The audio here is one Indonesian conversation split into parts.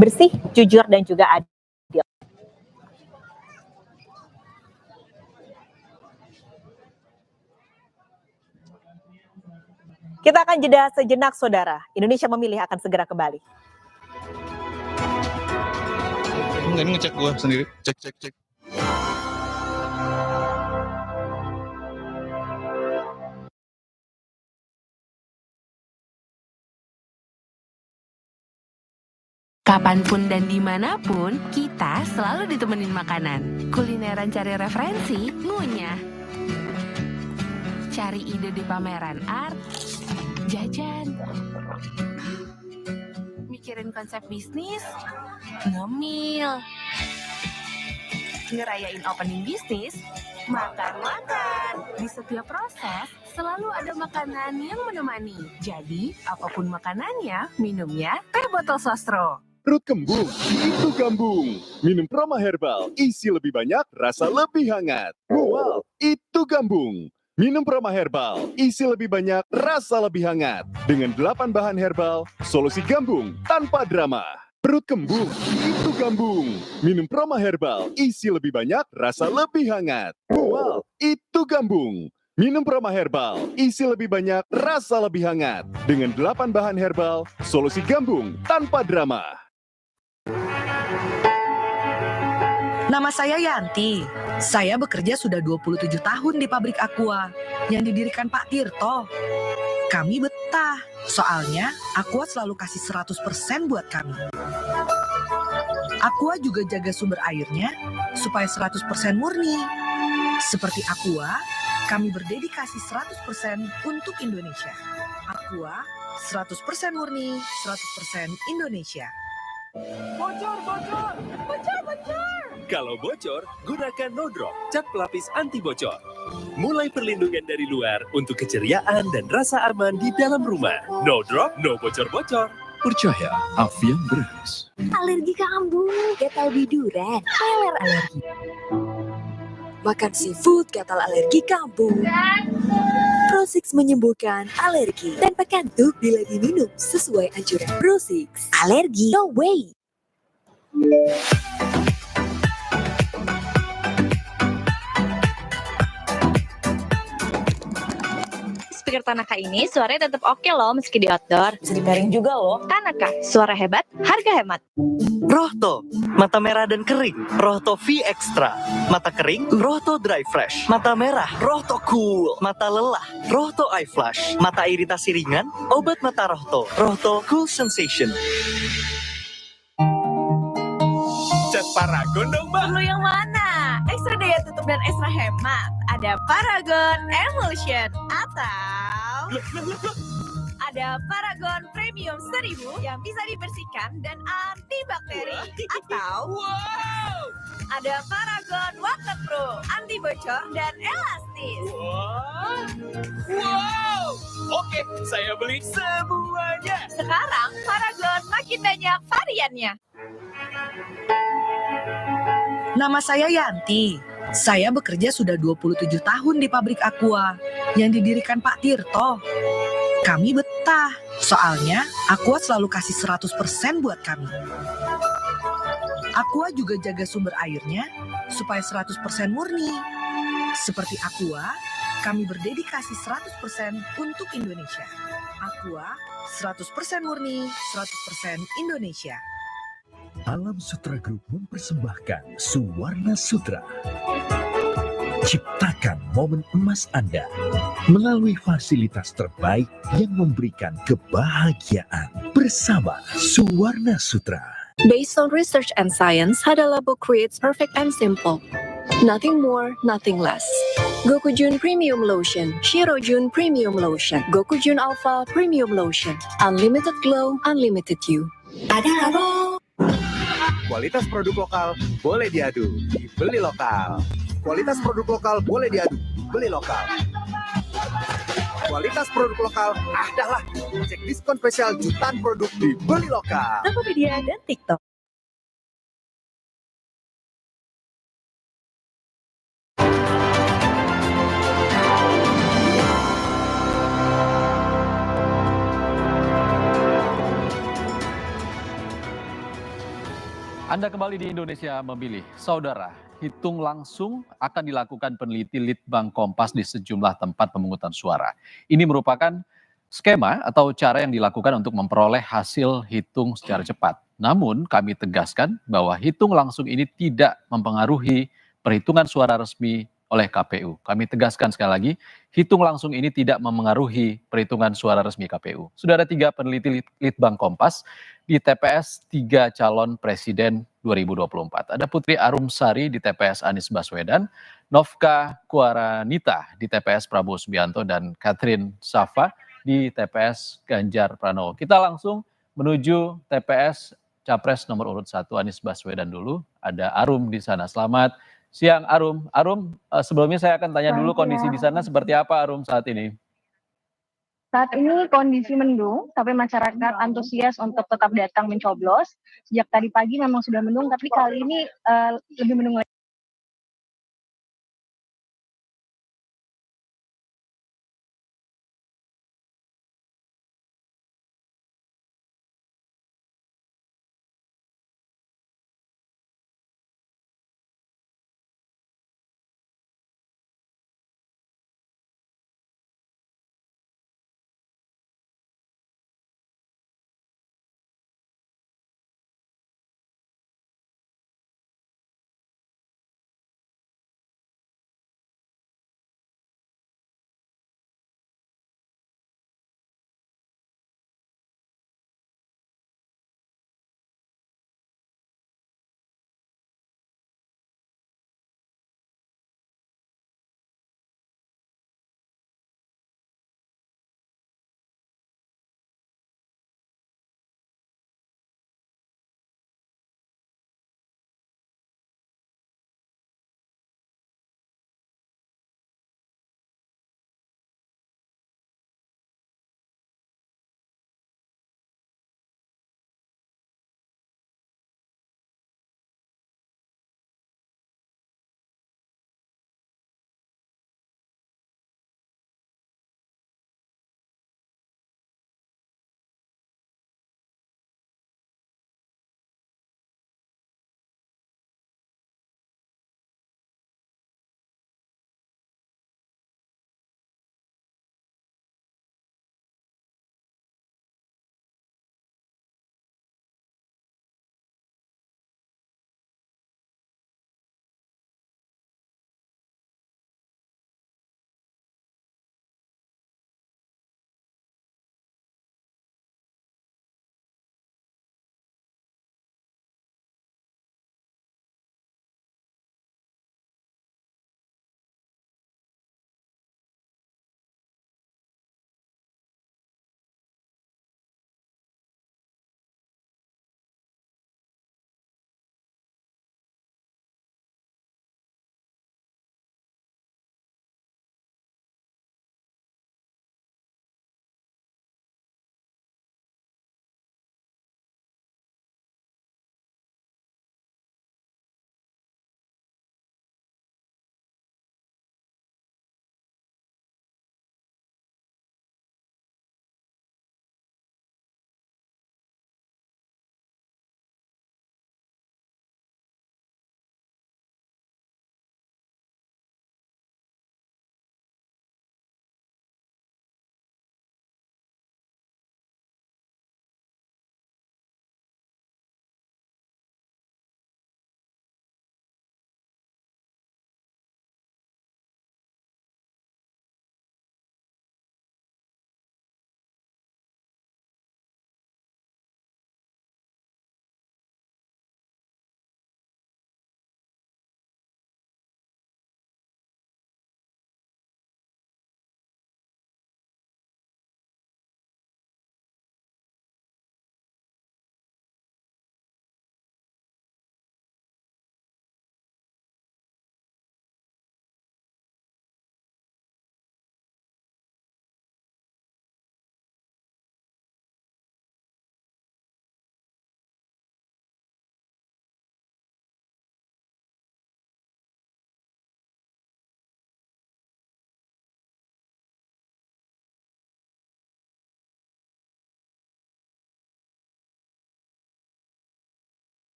bersih, jujur, dan juga adil. Kita akan jeda sejenak, saudara. Indonesia Memilih akan segera kembali. Enggak, ini ngecek gue sendiri. Cek. Kapanpun dan dimanapun, kita selalu ditemenin makanan. Kulineran cari referensi, ngunyah. Cari ide di pameran art, jajan. Mikirin konsep bisnis, ngemil. Ngerayain opening bisnis, makan-makan. Di setiap proses, selalu ada makanan yang menemani. Jadi, apapun makanannya, minumnya teh botol sostro. Perut kembung, itu gambung. Minum Proma Herbal, isi lebih banyak, rasa lebih hangat. Mual, itu gambung. Minum Proma Herbal, isi lebih banyak, rasa lebih hangat. Dengan 8 bahan herbal, solusi gambung tanpa drama. Perut kembung, itu gambung. Minum Proma Herbal, isi lebih banyak, rasa lebih hangat. Mual, itu gambung. Minum Proma Herbal, isi lebih banyak, rasa lebih hangat. Dengan 8 bahan herbal, solusi gambung tanpa drama. Nama saya Yanti. Saya bekerja sudah 27 tahun di pabrik Aqua yang didirikan Pak Tirto. Kami betah, soalnya Aqua selalu kasih 100% buat kami. Aqua juga jaga sumber airnya supaya 100% murni. Seperti Aqua, kami berdedikasi 100% untuk Indonesia. Aqua, 100% murni, 100% Indonesia. Bocor! Kalau bocor, gunakan No Drop, cat pelapis anti bocor. Mulai perlindungan dari luar untuk keceriaan dan rasa aman di dalam rumah. No Drop, no bocor-bocor. Percaya, Avian Beras. Alergi kambuh, gatal biduran, peler alergi. Makan seafood, gatal alergi kambuh. Prosix menyembuhkan alergi tanpa kantuk bila diminum sesuai anjuran. Prosix, alergi no way. Speaker Tanaka ini suaranya tetap oke loh meski di outdoor. Bisa di pairing juga loh. Tanaka, suara hebat, harga hemat. Rohto, mata merah dan kering, Rohto V Extra. Mata kering, Rohto Dry Fresh. Mata merah, Rohto Cool. Mata lelah, Rohto Eye Flash. Mata iritasi ringan, obat mata Rohto, Rohto Cool Sensation. Cat Paragon dong, Mbak. Perlu yang mana? Ekstra daya tutup dan ekstra hemat. Ada Paragon Emulsion atau ada Paragon Premium 1000 yang bisa dibersihkan dan antibakteri. Atau ada Paragon Waterproof, anti bocor dan elastis. Wow! Oke, saya beli semuanya. Sekarang Paragon makin banyak variannya. Nama saya Yanti. Saya bekerja sudah 27 tahun di pabrik Aqua yang didirikan Pak Tirto. Kami betah, soalnya Aqua selalu kasih 100% buat kami. Aqua juga jaga sumber airnya supaya 100% murni. Seperti Aqua, kami berdedikasi 100% untuk Indonesia. Aqua, 100% murni, 100% Indonesia. Alam Sutra Group mempersembahkan Suwarna Sutra. Ciptakan momen emas Anda melalui fasilitas terbaik yang memberikan kebahagiaan bersama Suwarna Sutra. Based on research and science, Hada Labo creates perfect and simple. Nothing more, nothing less. Gokujun Premium Lotion, Shirojun Premium Lotion, Gokujun Alpha Premium Lotion. Unlimited glow, unlimited you. Hada Labo. Kualitas produk lokal boleh diadu, dibeli lokal. Kualitas produk lokal boleh diadu, beli lokal. Kualitas produk lokal, dah lah. Cek diskon spesial jutaan produk dibeli lokal. Tokopedia dan TikTok. Anda kembali di Indonesia Memilih. Saudara, hitung langsung akan dilakukan peneliti Litbang Kompas di sejumlah tempat pemungutan suara. Ini merupakan skema atau cara yang dilakukan untuk memperoleh hasil hitung secara cepat. Namun kami tegaskan bahwa hitung langsung ini tidak mempengaruhi perhitungan suara resmi oleh KPU. Kami tegaskan sekali lagi, hitung langsung ini tidak memengaruhi perhitungan suara resmi KPU. Sudah ada 3 peneliti Litbang Kompas di TPS 3 calon presiden 2024. Ada Putri Arumsari di TPS Anies Baswedan, Novka Kuaranita di TPS Prabowo Subianto, dan Catherine Safa di TPS Ganjar Pranowo. Kita langsung menuju TPS Capres nomor urut 1 Anies Baswedan dulu. Ada Arum di sana. Selamat siang Arum. Arum, sebelumnya saya akan tanya dulu kondisi di sana seperti apa Arum saat ini? Saat ini kondisi mendung, tapi masyarakat antusias untuk tetap datang mencoblos. Sejak tadi pagi memang sudah mendung, tapi kali ini lebih mendung lagi.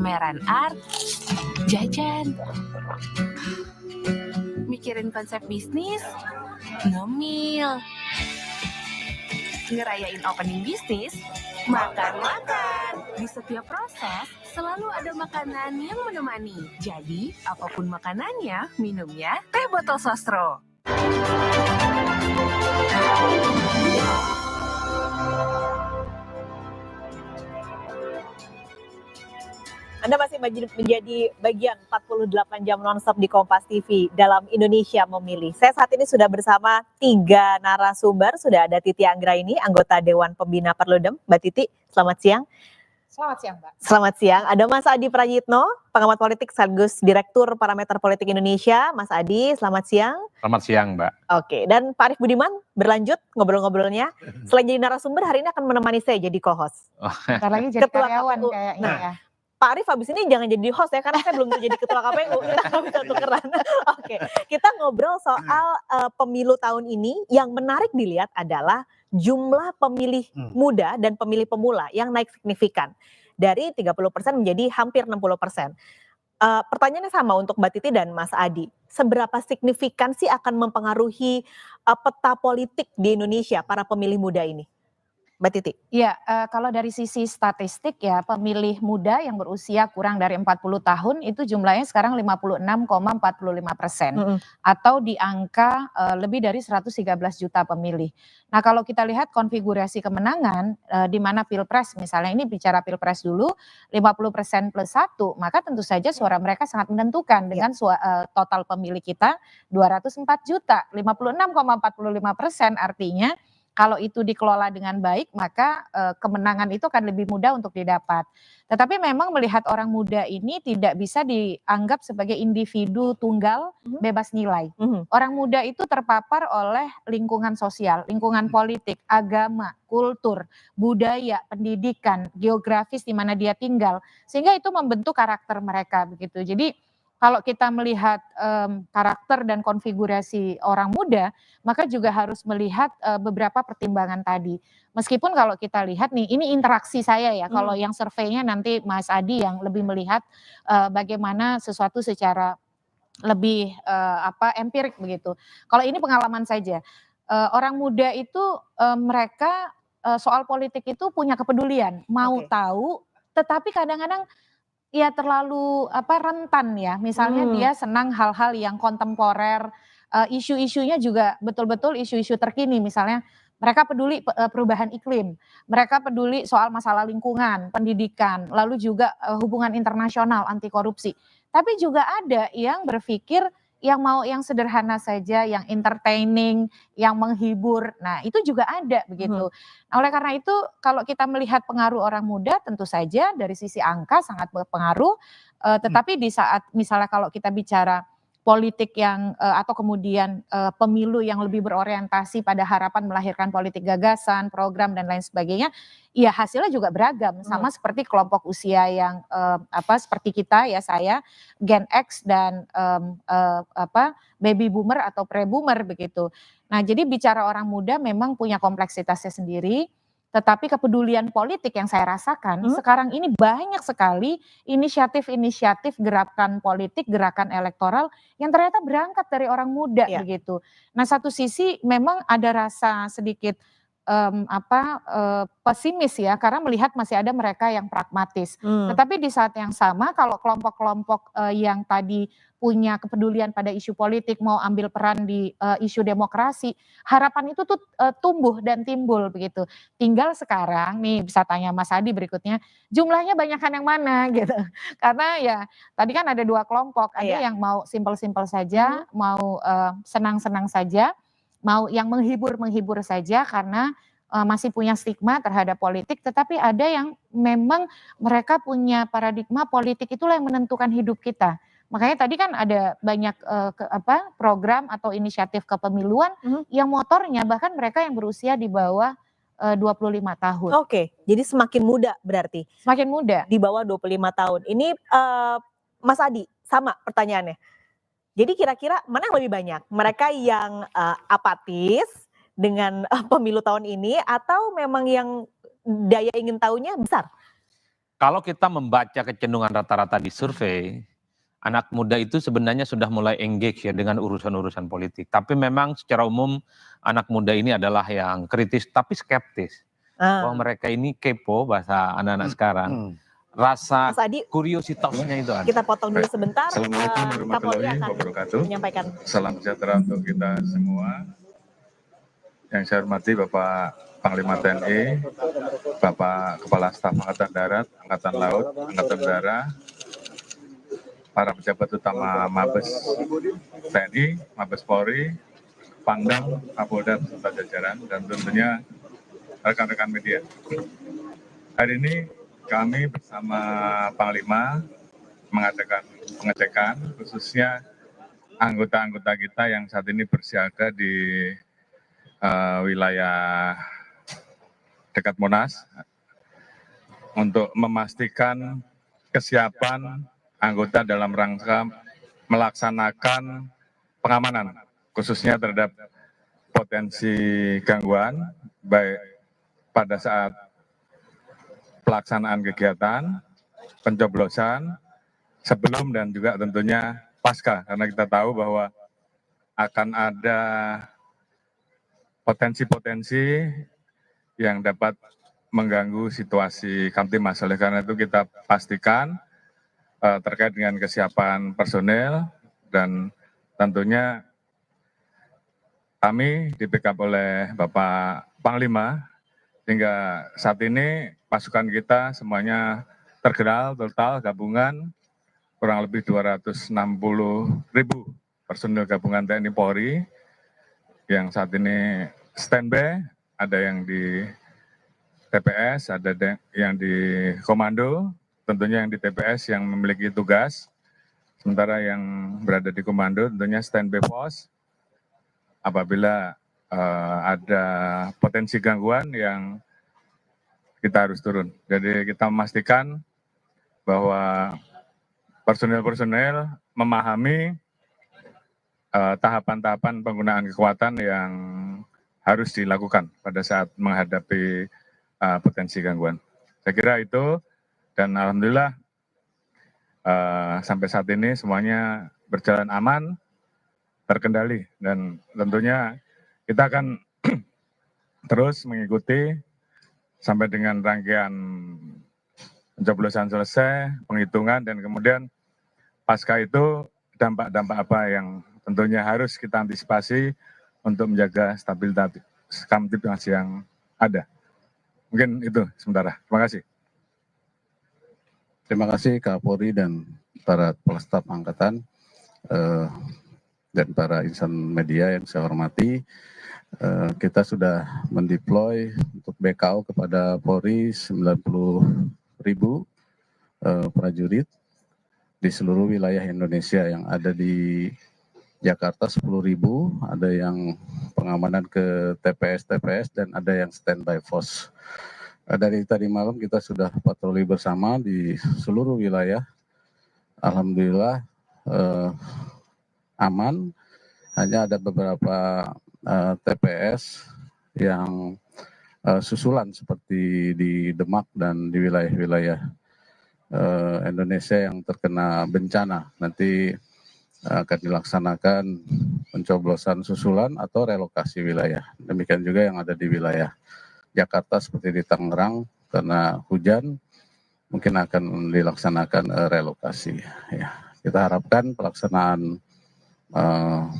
pameran art, jajan. Mikirin konsep bisnis, ngemil. Ngerayain opening bisnis, makan-makan. Di setiap proses, selalu ada makanan yang menemani. Jadi, apapun makanannya, minumnya teh botol sostro. Anda masih menjadi bagian 48 jam nonstop di Kompas TV dalam Indonesia Memilih. Saya saat ini sudah bersama 3 narasumber. Sudah ada Titi Anggraini, anggota Dewan Pembina Perludem. Mbak Titi, selamat siang. Selamat siang, Mbak. Selamat siang. Ada Mas Adi Prayitno, pengamat politik sekaligus Direktur Parameter Politik Indonesia. Mas Adi, selamat siang. Selamat siang, Mbak. Oke, dan Pak Arief Budiman berlanjut ngobrol-ngobrolnya. Selain jadi narasumber, hari ini akan menemani saya jadi co-host. Bentar lagi jadi Ketua karyawan KPU. kayaknya Nah, ya. Pak Arief abis ini jangan jadi host ya, karena saya belum jadi ketua KPU. Kita nggak bisa tukeran. Oke, kita ngobrol soal pemilu tahun ini. Yang menarik dilihat adalah jumlah pemilih muda dan pemilih pemula yang naik signifikan. Dari 30% menjadi hampir 60%. Pertanyaannya sama untuk Mbak Titi dan Mas Adi. Seberapa signifikan sih akan mempengaruhi peta politik di Indonesia para pemilih muda ini? Mbak Titi. Iya, kalau dari sisi statistik ya pemilih muda yang berusia kurang dari 40 tahun itu jumlahnya sekarang 56,45% atau di angka lebih dari 113 juta pemilih. Nah kalau kita lihat konfigurasi kemenangan di mana Pilpres misalnya, ini bicara Pilpres dulu 50% plus 1, maka tentu saja suara mereka sangat menentukan dengan total pemilih kita 204 juta, 56,45% artinya kalau itu dikelola dengan baik, maka kemenangan itu akan lebih mudah untuk didapat. Tetapi memang melihat orang muda ini tidak bisa dianggap sebagai individu tunggal bebas nilai. Orang muda itu terpapar oleh lingkungan sosial, lingkungan politik, agama, kultur, budaya, pendidikan, geografis di mana dia tinggal. Sehingga itu membentuk karakter mereka begitu. Jadi kalau kita melihat karakter dan konfigurasi orang muda, maka juga harus melihat beberapa pertimbangan tadi. Meskipun kalau kita lihat nih, ini interaksi saya ya, kalau yang surveinya nanti Mas Adi yang lebih melihat bagaimana sesuatu secara lebih empirik begitu. Kalau ini pengalaman saja, orang muda itu mereka soal politik itu punya kepedulian, mau tahu, tetapi kadang-kadang ya terlalu rentan ya, misalnya dia senang hal-hal yang kontemporer, isu-isunya juga betul-betul isu-isu terkini, misalnya mereka peduli perubahan iklim, mereka peduli soal masalah lingkungan, pendidikan, lalu juga hubungan internasional, anti korupsi. Tapi juga ada yang berpikir yang mau yang sederhana saja, yang entertaining, yang menghibur. Nah, itu juga ada begitu. Nah, oleh karena itu kalau kita melihat pengaruh orang muda tentu saja dari sisi angka sangat berpengaruh, tetapi di saat misalnya kalau kita bicara politik yang atau kemudian pemilu yang lebih berorientasi pada harapan melahirkan politik gagasan, program dan lain sebagainya, ya hasilnya juga beragam sama seperti kelompok usia yang seperti kita ya, saya Gen X dan baby boomer atau pre-boomer begitu. Nah, jadi bicara orang muda memang punya kompleksitasnya sendiri. Tetapi kepedulian politik yang saya rasakan sekarang ini banyak sekali inisiatif-inisiatif gerakan politik, gerakan elektoral yang ternyata berangkat dari orang muda begitu. Nah, satu sisi memang ada rasa sedikit pesimis ya, karena melihat masih ada mereka yang pragmatis. Tetapi di saat yang sama kalau kelompok-kelompok yang tadi punya kepedulian pada isu politik, mau ambil peran di isu demokrasi, harapan itu tuh tumbuh dan timbul begitu. Tinggal sekarang nih bisa tanya Mas Adi berikutnya, jumlahnya banyakan yang mana gitu. Karena ya tadi kan ada 2 kelompok, ada yang mau simpel-simpel saja, mau senang-senang saja, mau yang menghibur-menghibur saja karena masih punya stigma terhadap politik, tetapi ada yang memang mereka punya paradigma politik itulah yang menentukan hidup kita. Makanya tadi kan ada banyak program atau inisiatif kepemiluan yang motornya bahkan mereka yang berusia di bawah 25 tahun. Oke, jadi semakin muda berarti. Semakin muda. Di bawah 25 tahun. Ini Mas Adi, sama pertanyaannya. Jadi kira-kira mana yang lebih banyak? Mereka yang apatis dengan pemilu tahun ini atau memang yang daya ingin tahunya besar? Kalau kita membaca kecenderungan rata-rata di survei, anak muda itu sebenarnya sudah mulai engage ya dengan urusan-urusan politik. Tapi memang secara umum anak muda ini adalah yang kritis tapi skeptis. Bahwa mereka ini kepo, bahasa anak-anak sekarang. Rasa Mas Adi, kuriositasnya itu ada. kita potong dulu sebentar. Assalamualaikum Kapolri warahmatullahi akan wabarakatuh. menyampaikan. Salam sejahtera untuk kita semua. Yang saya hormati Bapak Panglima TNI, Bapak Kepala Staf Angkatan Darat, Angkatan Laut, Angkatan Udara, para pejabat utama Mabes TNI, Mabes Polri, Pangdam, Kapolda, serta jajaran, dan tentunya rekan-rekan media. Hari ini kami bersama Panglima mengadakan pengecekan, khususnya anggota-anggota kita yang saat ini bersiaga di wilayah dekat Monas untuk memastikan kesiapan anggota dalam rangka melaksanakan pengamanan, khususnya terhadap potensi gangguan, baik pada saat pelaksanaan kegiatan, pencoblosan, sebelum dan juga tentunya pasca, karena kita tahu bahwa akan ada potensi-potensi yang dapat mengganggu situasi Kamtimas. Oleh karena itu kita pastikan terkait dengan kesiapan personel dan tentunya kami di-backup oleh Bapak Panglima hingga saat ini pasukan kita semuanya tergerak total gabungan kurang lebih 260.000 personil gabungan TNI Polri yang saat ini standby, ada yang di TPS, ada yang di komando, tentunya yang di TPS yang memiliki tugas, sementara yang berada di komando tentunya standby pos apabila ada potensi gangguan yang kita harus turun. Jadi kita memastikan bahwa personel-personel memahami tahapan-tahapan penggunaan kekuatan yang harus dilakukan pada saat menghadapi potensi gangguan. Saya kira itu, dan alhamdulillah sampai saat ini semuanya berjalan aman, terkendali, dan tentunya kita akan terus mengikuti sampai dengan rangkaian pencoblosan selesai, penghitungan, dan kemudian pasca itu dampak-dampak apa yang tentunya harus kita antisipasi untuk menjaga stabilitas Kamtibmas yang ada. Mungkin itu sementara. Terima kasih. Terima kasih Kapolri dan para kepala staf angkatan dan para insan media yang saya hormati. Kita sudah mendeploy untuk BKO kepada Polri 90.000 prajurit di seluruh wilayah Indonesia, yang ada di Jakarta 10.000, ada yang pengamanan ke TPS, dan ada yang standby force. Dari tadi malam kita sudah patroli bersama di seluruh wilayah. Alhamdulillah aman, hanya ada beberapa TPS yang susulan seperti di Demak dan di wilayah-wilayah Indonesia yang terkena bencana. Nanti akan dilaksanakan pencoblosan susulan atau relokasi wilayah. Demikian juga yang ada di wilayah Jakarta seperti di Tangerang, karena hujan mungkin akan dilaksanakan relokasi. Ya, kita harapkan pelaksanaan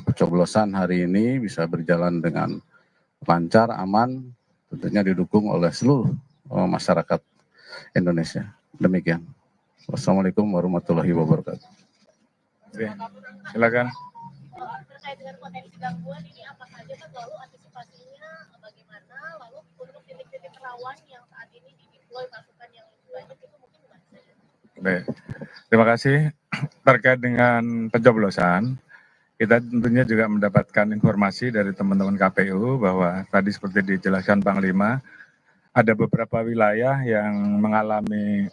pencoblosan hari ini bisa berjalan dengan lancar, aman, tentunya didukung oleh seluruh masyarakat Indonesia. Demikian. Wassalamualaikum warahmatullahi wabarakatuh. Oke, silakan. Terkait dengan potensi gangguan ini apa saja Pak, lalu antisipasinya bagaimana, lalu untuk titik-titik rawan yang saat ini dideploy pasukan yang lebih banyak itu mungkin gimana saja? Baik, terima kasih. Terkait dengan pencoblosan, kita tentunya juga mendapatkan informasi dari teman-teman KPU bahwa tadi seperti dijelaskan Panglima, ada beberapa wilayah yang mengalami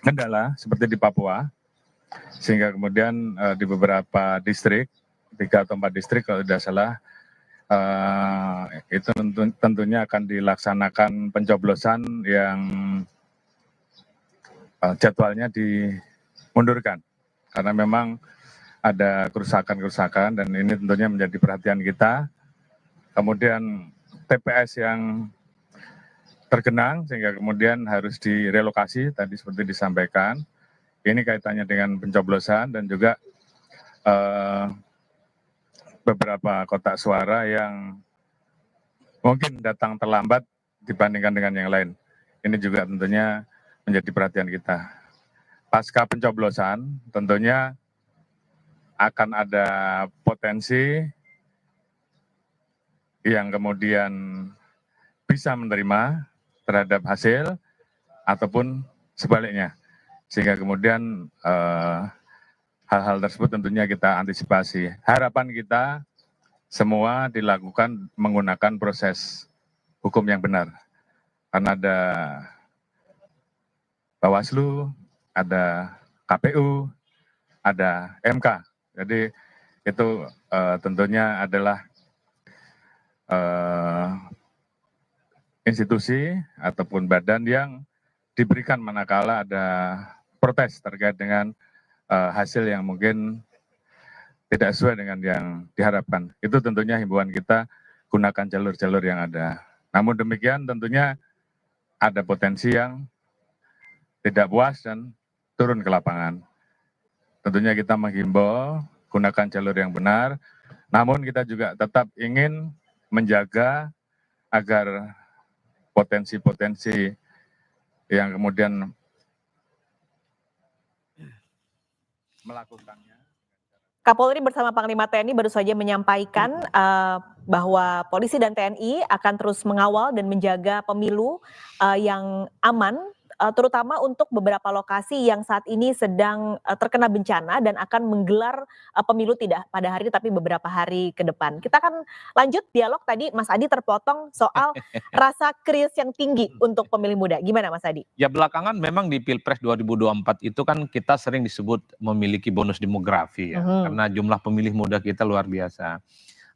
kendala seperti di Papua, sehingga kemudian di beberapa distrik, 3 atau 4 distrik kalau tidak salah, itu tentunya akan dilaksanakan pencoblosan yang jadwalnya dimundurkan karena memang ada kerusakan-kerusakan dan ini tentunya menjadi perhatian kita. Kemudian TPS yang tergenang sehingga kemudian harus direlokasi tadi seperti disampaikan. Ini kaitannya dengan pencoblosan dan juga beberapa kotak suara yang mungkin datang terlambat dibandingkan dengan yang lain. Ini juga tentunya menjadi perhatian kita. Pasca pencoblosan tentunya akan ada potensi yang kemudian bisa menerima terhadap hasil ataupun sebaliknya. Sehingga kemudian hal-hal tersebut tentunya kita antisipasi. Harapan kita semua dilakukan menggunakan proses hukum yang benar. Karena ada Bawaslu, ada KPU, ada MK. Jadi itu tentunya adalah institusi ataupun badan yang diberikan manakala ada protes terkait dengan hasil yang mungkin tidak sesuai dengan yang diharapkan. Itu tentunya himbauan kita gunakan jalur-jalur yang ada. Namun demikian tentunya ada potensi yang tidak puas dan turun ke lapangan. Tentunya kita menghimbau gunakan jalur yang benar, namun kita juga tetap ingin menjaga agar potensi-potensi yang kemudian melakukannya. Kapolri bersama Panglima TNI baru saja menyampaikan bahwa polisi dan TNI akan terus mengawal dan menjaga pemilu yang aman, terutama untuk beberapa lokasi yang saat ini sedang terkena bencana dan akan menggelar pemilu tidak pada hari tapi beberapa hari ke depan. Kita akan lanjut dialog tadi Mas Adi terpotong soal rasa keris yang tinggi untuk pemilih muda. Gimana Mas Adi? Ya belakangan memang di Pilpres 2024 itu kan kita sering disebut memiliki bonus demografi ya, karena jumlah pemilih muda kita luar biasa.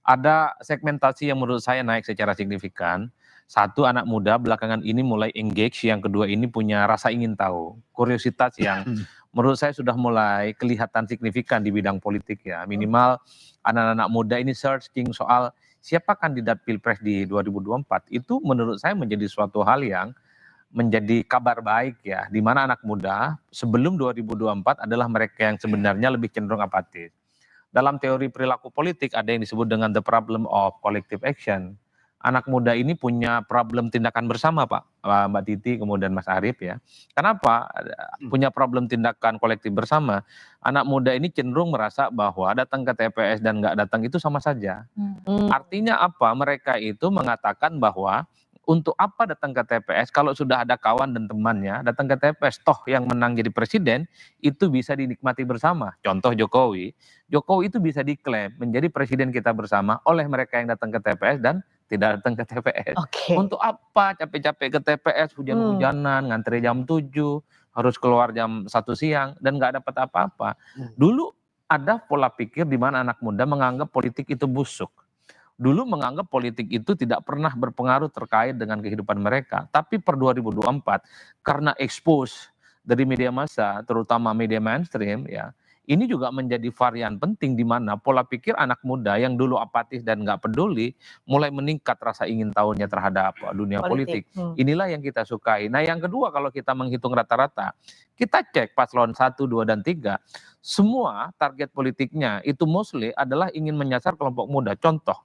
Ada segmentasi yang menurut saya naik secara signifikan. Satu, anak muda belakangan ini mulai engage, yang kedua ini punya rasa ingin tahu, kuriositas yang menurut saya sudah mulai kelihatan signifikan di bidang politik ya. Minimal anak-anak muda ini searching soal siapa kandidat Pilpres di 2024, itu menurut saya menjadi suatu hal yang menjadi kabar baik ya, di mana anak muda sebelum 2024 adalah mereka yang sebenarnya lebih cenderung apatis. Dalam teori perilaku politik ada yang disebut dengan the problem of collective action. Anak muda ini punya problem tindakan bersama Pak, Mbak Titi, kemudian Mas Arief ya. Kenapa punya problem tindakan kolektif bersama? Anak muda ini cenderung merasa bahwa datang ke TPS dan nggak datang itu sama saja. Artinya apa? Mereka itu mengatakan bahwa untuk apa datang ke TPS kalau sudah ada kawan dan temannya datang ke TPS, toh yang menang jadi presiden itu bisa dinikmati bersama. Contoh Jokowi itu bisa diklaim menjadi presiden kita bersama oleh mereka yang datang ke TPS dan tidak datang ke TPS. Untuk apa capek-capek ke TPS, hujan-hujanan, ngantri jam 7, harus keluar jam 1 siang dan nggak dapat apa-apa. Dulu ada pola pikir di mana anak muda menganggap politik itu busuk. Dulu menganggap politik itu tidak pernah berpengaruh terkait dengan kehidupan mereka. Tapi per 2024 karena expose dari media massa, terutama media mainstream ya, ini juga menjadi varian penting di mana pola pikir anak muda yang dulu apatis dan nggak peduli mulai meningkat rasa ingin tahunya terhadap dunia politik. Inilah yang kita sukai. Nah yang kedua, kalau kita menghitung rata-rata, kita cek paslon 1, 2, dan 3, semua target politiknya itu mostly adalah ingin menyasar kelompok muda. Contoh,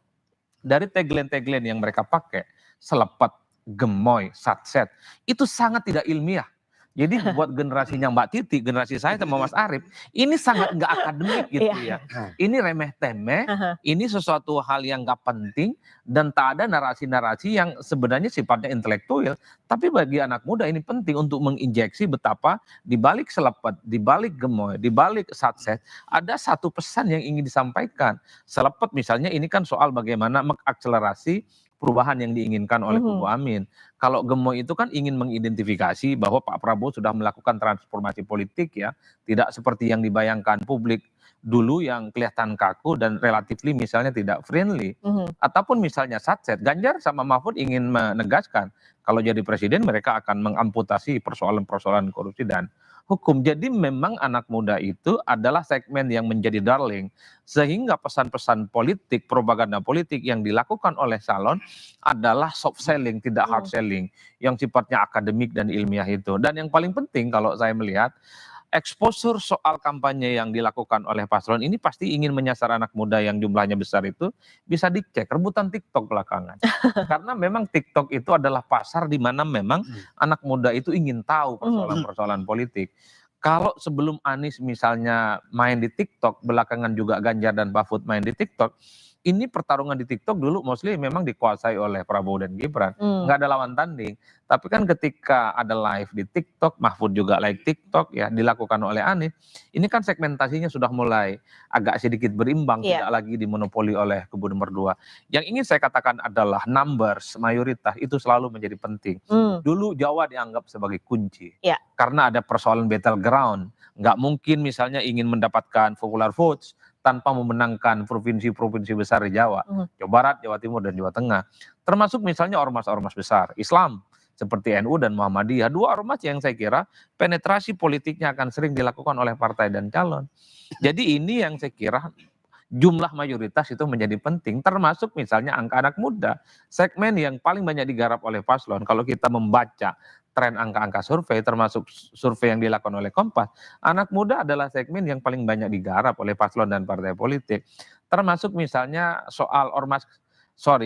dari tagline-tagline yang mereka pakai, selepet, gemoy, satset, itu sangat tidak ilmiah. Jadi buat generasinya Mbak Titi, generasi saya sama Mas Arief, ini sangat nggak akademik gitu ya. Ini remeh-temeh, ini sesuatu hal yang nggak penting, dan tak ada narasi-narasi yang sebenarnya sifatnya intelektual. Tapi bagi anak muda ini penting untuk menginjeksi betapa di balik selepet, di balik gemoy, di balik satset, ada satu pesan yang ingin disampaikan. Selepet misalnya ini kan soal bagaimana mengakselerasi perubahan yang diinginkan oleh kubu Amin. Kalau gemoy itu kan ingin mengidentifikasi bahwa Pak Prabowo sudah melakukan transformasi politik ya, tidak seperti yang dibayangkan publik dulu yang kelihatan kaku dan relatifly misalnya tidak friendly. Ataupun misalnya satset, Ganjar sama Mahfud ingin menegaskan kalau jadi presiden mereka akan mengamputasi persoalan-persoalan korupsi dan hukum. Jadi memang anak muda itu adalah segmen yang menjadi darling, sehingga pesan-pesan politik, propaganda politik yang dilakukan oleh calon adalah soft selling, tidak hard selling, yang sifatnya akademik dan ilmiah itu. Dan yang paling penting kalau saya melihat, exposure soal kampanye yang dilakukan oleh paslon ini pasti ingin menyasar anak muda yang jumlahnya besar itu, bisa dicek rebutan TikTok belakangan. Karena memang TikTok itu adalah pasar di mana memang anak muda itu ingin tahu persoalan-persoalan politik. Kalau sebelum Anies misalnya main di TikTok, belakangan juga Ganjar dan Mahfud main di TikTok, ini pertarungan di TikTok dulu mostly memang dikuasai oleh Prabowo dan Gibran. Nggak ada lawan tanding. Tapi kan ketika ada live di TikTok, Mahfud juga live TikTok ya, dilakukan oleh Anies. Ini kan segmentasinya sudah mulai agak sedikit berimbang, tidak lagi dimonopoli oleh kubu nomor 2. Yang ingin saya katakan adalah numbers, mayoritas itu selalu menjadi penting. Dulu Jawa dianggap sebagai kunci. Karena ada persoalan battleground. Nggak mungkin misalnya ingin mendapatkan popular votes tanpa memenangkan provinsi-provinsi besar di Jawa, Jawa Barat, Jawa Timur, dan Jawa Tengah. Termasuk misalnya ormas-ormas besar, Islam, seperti NU dan Muhammadiyah. Dua ormas yang saya kira penetrasi politiknya akan sering dilakukan oleh partai dan calon. Jadi ini yang saya kira jumlah mayoritas itu menjadi penting, termasuk misalnya angka anak muda, segmen yang paling banyak digarap oleh paslon. Kalau kita membaca tren angka-angka survei, termasuk survei yang dilakukan oleh Kompas, anak muda adalah segmen yang paling banyak digarap oleh paslon dan partai politik. Termasuk misalnya soal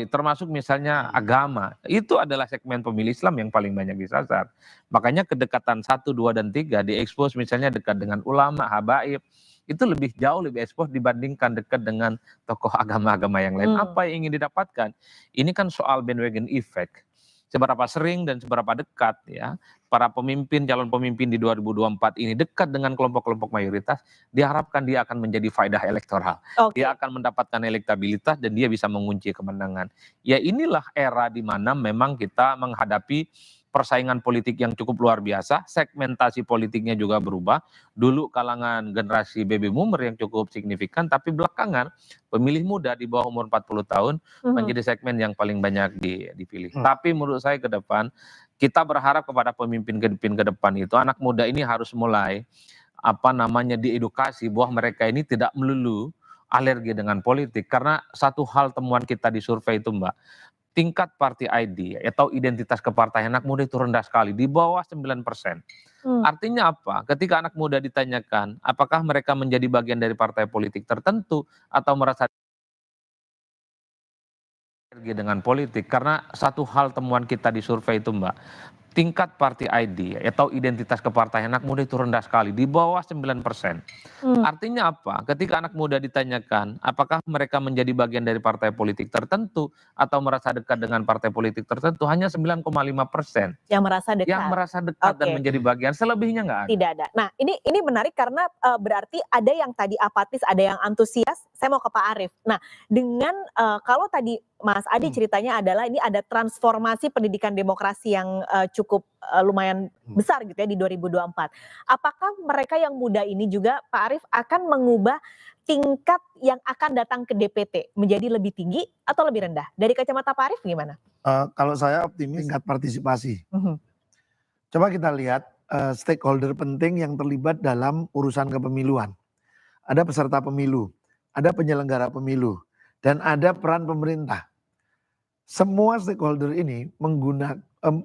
termasuk misalnya agama, itu adalah segmen pemilih Islam yang paling banyak disasar. Makanya kedekatan 1, 2, dan 3 diekspos misalnya dekat dengan ulama, habaib, itu lebih jauh lebih ekspos dibandingkan dekat dengan tokoh agama-agama yang lain. Apa yang ingin didapatkan? Ini kan soal bandwagon effect. Seberapa sering dan seberapa dekat ya para pemimpin, calon pemimpin di 2024 ini dekat dengan kelompok-kelompok mayoritas, diharapkan dia akan menjadi faedah elektoral. Dia akan mendapatkan elektabilitas dan dia bisa mengunci kemenangan. Ya inilah era di mana memang kita menghadapi persaingan politik yang cukup luar biasa, segmentasi politiknya juga berubah. Dulu kalangan generasi baby boomer yang cukup signifikan, tapi belakangan pemilih muda di bawah umur 40 tahun menjadi segmen yang paling banyak dipilih. Tapi menurut saya ke depan, kita berharap kepada pemimpin ke depan itu, anak muda ini harus mulai diedukasi bahwa mereka ini tidak melulu alergi dengan politik. Karena satu hal temuan kita di survei itu Mbak, tingkat party ID atau identitas kepartaian anak muda itu rendah sekali, di bawah 9%. Artinya apa? Ketika anak muda ditanyakan apakah mereka menjadi bagian dari partai politik tertentu atau merasa alergi dengan politik, karena satu hal temuan kita di survei itu Mbak, tingkat party ID atau identitas kepartaian anak muda itu rendah sekali, di bawah 9%. Artinya apa? Ketika anak muda ditanyakan apakah mereka menjadi bagian dari partai politik tertentu atau merasa dekat dengan partai politik tertentu, hanya 9,5% yang merasa dekat. Yang merasa dekat dan menjadi bagian, selebihnya nggak ada. Tidak ada. Nah ini menarik karena berarti ada yang tadi apatis, ada yang antusias. Saya mau ke Pak Arief. Nah dengan kalau tadi Mas Adi ceritanya adalah ini ada transformasi pendidikan demokrasi yang cukup lumayan besar gitu ya di 2024. Apakah mereka yang muda ini juga Pak Arief akan mengubah tingkat yang akan datang ke DPT menjadi lebih tinggi atau lebih rendah? Dari kacamata Pak Arief gimana? Kalau saya optimis tingkat partisipasi. Coba kita lihat stakeholder penting yang terlibat dalam urusan kepemiluan. Ada peserta pemilu, ada penyelenggara pemilu, dan ada peran pemerintah. Semua stakeholder ini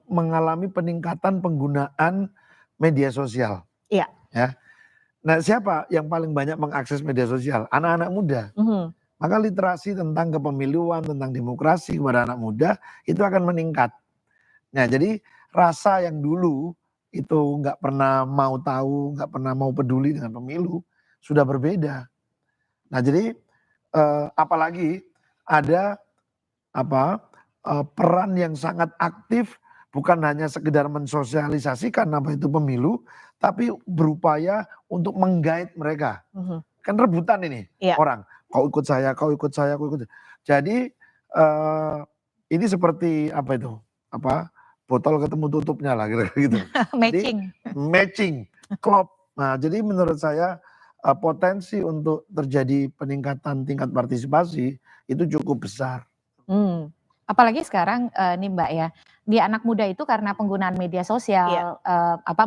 mengalami peningkatan penggunaan media sosial. Iya. Ya. Nah, siapa yang paling banyak mengakses media sosial? Anak-anak muda. Maka literasi tentang kepemiluan, tentang demokrasi kepada anak muda itu akan meningkat. Nah, jadi rasa yang dulu itu nggak pernah mau tahu, nggak pernah mau peduli dengan pemilu sudah berbeda. Nah, jadi apalagi ada peran yang sangat aktif, bukan hanya sekedar mensosialisasikan apa itu pemilu, tapi berupaya untuk menggait mereka. Kan rebutan ini orang, kau ikut saya, kau ikut saya, kau ikut. Jadi ini seperti botol ketemu tutupnya lah kira-kira gitu. Matching, klop. Nah, jadi menurut saya potensi untuk terjadi peningkatan tingkat partisipasi itu cukup besar. Apalagi sekarang nih Mbak ya, di anak muda itu karena penggunaan media sosial,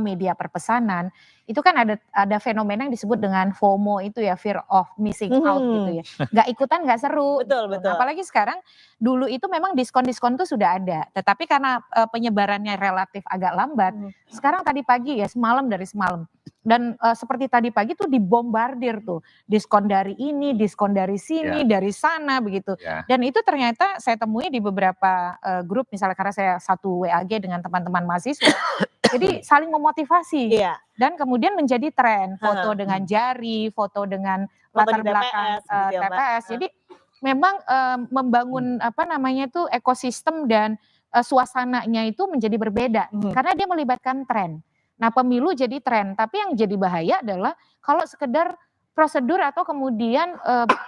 media perpesanan, itu kan ada fenomena yang disebut dengan FOMO itu ya, fear of missing out gitu ya. Nggak ikutan nggak seru. Betul, gitu. betul. Nah, apalagi sekarang, dulu itu memang diskon-diskon tuh sudah ada, tetapi karena penyebarannya relatif agak lambat, sekarang tadi pagi ya, dari semalam. Dan seperti tadi pagi tuh dibombardir tuh, diskon dari ini, diskon dari sini, dari sana begitu. Dan itu ternyata saya temui di beberapa grup, misalnya karena saya satu WAG dengan teman-teman mahasiswa, jadi saling memotivasi. Dan kemudian menjadi tren, foto dengan jari, foto dengan latar belakang TPS. Jadi memang membangun ekosistem dan suasananya itu menjadi berbeda, karena dia melibatkan tren. Nah, pemilu jadi tren, tapi yang jadi bahaya adalah kalau sekedar prosedur atau kemudian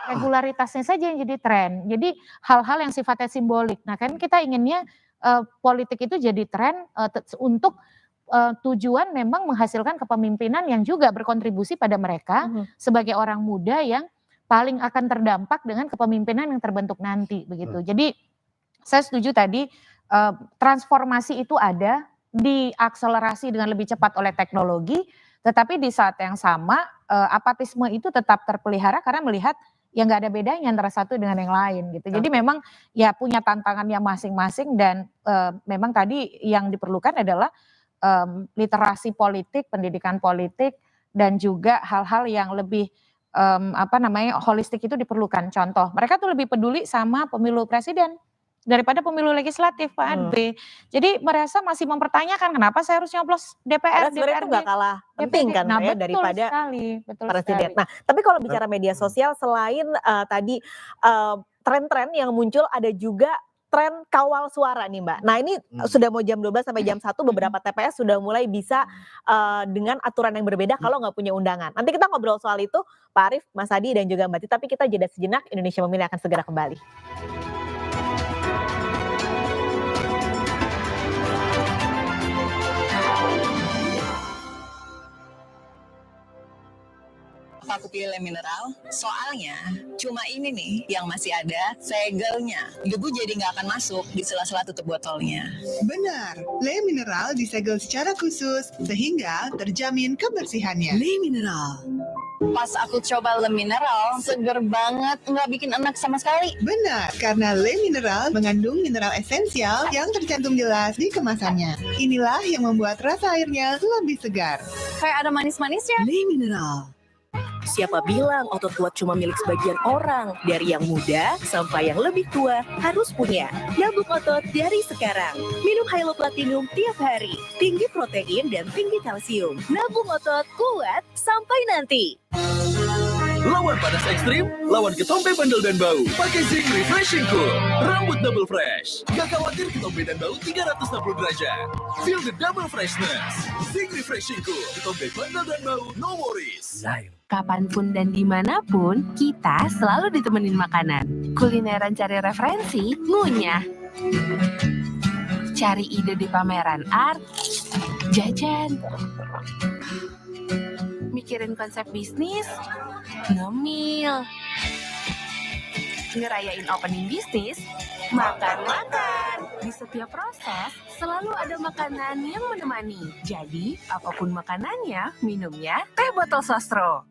regularitasnya saja yang jadi tren. Jadi hal-hal yang sifatnya simbolik. Nah, kan kita inginnya politik itu jadi tren untuk tujuan memang menghasilkan kepemimpinan yang juga berkontribusi pada mereka sebagai orang muda yang paling akan terdampak dengan kepemimpinan yang terbentuk nanti begitu. Jadi saya setuju tadi transformasi itu ada, diakselerasi dengan lebih cepat oleh teknologi, tetapi di saat yang sama apatisme itu tetap terpelihara karena melihat ya nggak ada bedanya antara satu dengan yang lain gitu. Jadi memang ya punya tantangannya masing-masing dan memang tadi yang diperlukan adalah literasi politik, pendidikan politik dan juga hal-hal yang lebih holistik itu diperlukan. Contoh, mereka tuh lebih peduli sama pemilu presiden daripada pemilu legislatif, Pak Adbe. Jadi merasa masih mempertanyakan kenapa saya harus nyoblos DPR, Sebenarnya itu nggak kalah penting kan ya daripada presiden. Nah, tapi kalau bicara media sosial selain tadi tren-tren yang muncul, ada juga tren kawal suara nih Mbak. Nah ini sudah mau jam 12 sampai jam 1 beberapa TPS sudah mulai bisa dengan aturan yang berbeda kalau nggak punya undangan. Nanti kita ngobrol soal itu Pak Arief, Mas Adi dan juga Mbak Titi, tapi kita jeda sejenak. Indonesia Memilih akan segera kembali. Aku pilih lem mineral, soalnya cuma ini nih yang masih ada segelnya. Debu jadi nggak akan masuk di sela-sela tutup botolnya. Benar, lem mineral disegel secara khusus sehingga terjamin kebersihannya. Lem mineral. Pas aku coba lem mineral, seger banget, nggak bikin enak sama sekali. Benar, karena lem mineral mengandung mineral esensial yang tercantum jelas di kemasannya. Inilah yang membuat rasa airnya lebih segar. Kayak ada manis-manisnya. Lem mineral. Siapa bilang otot kuat cuma milik sebagian orang? Dari yang muda sampai yang lebih tua harus punya. Nabung otot dari sekarang. Minum Hylo Platinum tiap hari. Tinggi protein dan tinggi kalsium. Nabung otot kuat sampai nanti. Lawan panas ekstrim, lawan ketombe bandel dan bau. Pakai Zinc Refreshing Cool. Rambut double fresh. Gak khawatir ketombe dan bau 360 derajat. Feel the double freshness. Zinc Refreshing Cool. Ketombe bandel dan bau, no worries. Kapanpun dan dimanapun, kita selalu ditemenin makanan. Kulineran cari referensi, ngunyah. Cari ide di pameran art, jajan. Mikirin konsep bisnis, ngemil. Ngerayain opening bisnis, makan-makan. Di setiap proses, selalu ada makanan yang menemani. Jadi, apapun makanannya, minumnya teh botol sostro.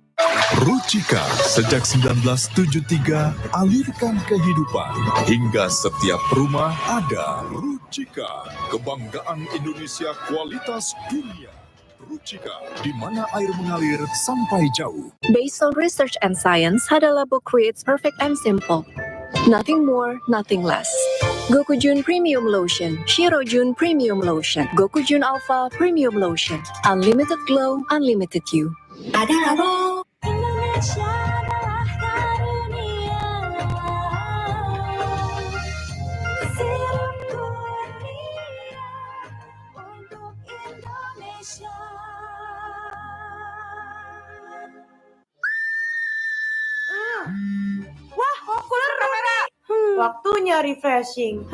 Rucika sejak 1973 alirkan kehidupan hingga setiap rumah ada Rucika, kebanggaan Indonesia kualitas dunia. Rucika, di mana air mengalir sampai jauh. Based on research and science, Hada Labo creates perfect and simple. Nothing more, nothing less. Gokujun Premium Lotion, Shirojun Premium Lotion, Gokujun Alpha Premium Lotion. Unlimited glow, unlimited you. Hada Labo. Indonesia adalah karunia. Sirup kurnia untuk Indonesia. Wah, cooler kamera. Waktunya refreshing.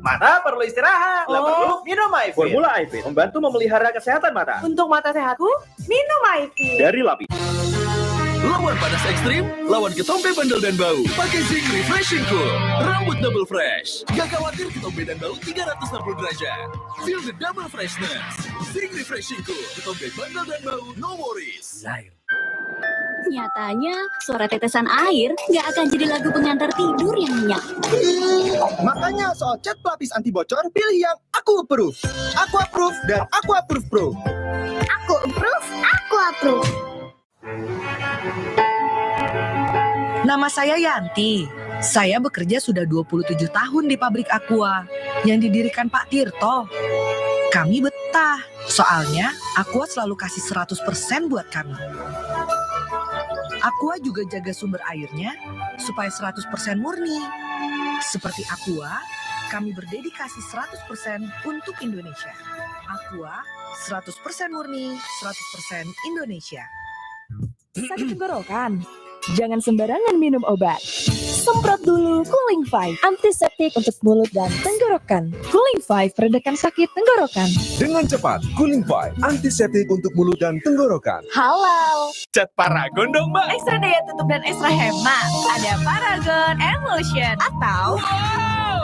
Mata perlu istirahat, nggak perlu minum Myfit. Formula Myfit membantu memelihara kesehatan mata. Untuk mata sehatku, minum Myfit. Dari Lapi. Lawan panas ekstrim, lawan ketombe bandel dan bau. Pakai Zinc Refreshing Cool. Rambut double fresh. Gak khawatir ketombe dan bau 360 derajat. Feel the double freshness. Zinc Refreshing Cool. Ketombe bandel dan bau, no worries. Nyatanya, suara tetesan air nggak akan jadi lagu pengantar tidur yang nyenyak. Makanya soal cat pelapis anti bocor, pilih yang Aku Approve. Aku Approve dan Aku Approve Pro. Aku approve, aku approve. Nama saya Yanti. Saya bekerja sudah 27 tahun di pabrik Aqua yang didirikan Pak Tirto. Kami betah, soalnya Aqua selalu kasih 100% buat kami. Aqua juga jaga sumber airnya supaya 100% murni. Seperti Aqua, kami berdedikasi 100% untuk Indonesia. Aqua, 100% murni, 100% Indonesia. Sakit tenggorokan? Jangan sembarangan minum obat. Semprot dulu Cooling 5, antiseptik untuk mulut dan tenggorokan. Cooling 5 meredakan sakit tenggorokan. Dengan cepat, Cooling 5, antiseptik untuk mulut dan tenggorokan. Halal. Cat Paragon dong, Mbak. Ekstra daya tutup dan ekstra hemat. Ada Paragon Emulsion atau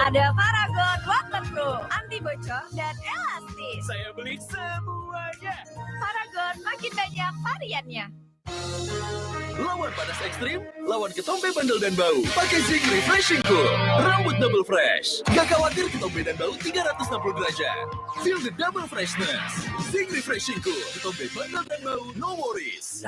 ada Paragon Waterproof, anti bocor dan elastis. Saya beli semuanya. Paragon makin banyak variannya. Lawan panas ekstrim, lawan ketombe bandel dan bau. Pakai Zinc Refreshing Cool. Rambut double fresh. Gak khawatir ketombe dan bau 360 derajat. Feel the double freshness. Zinc Refreshing Cool. Ketombe bandel dan bau, no worries.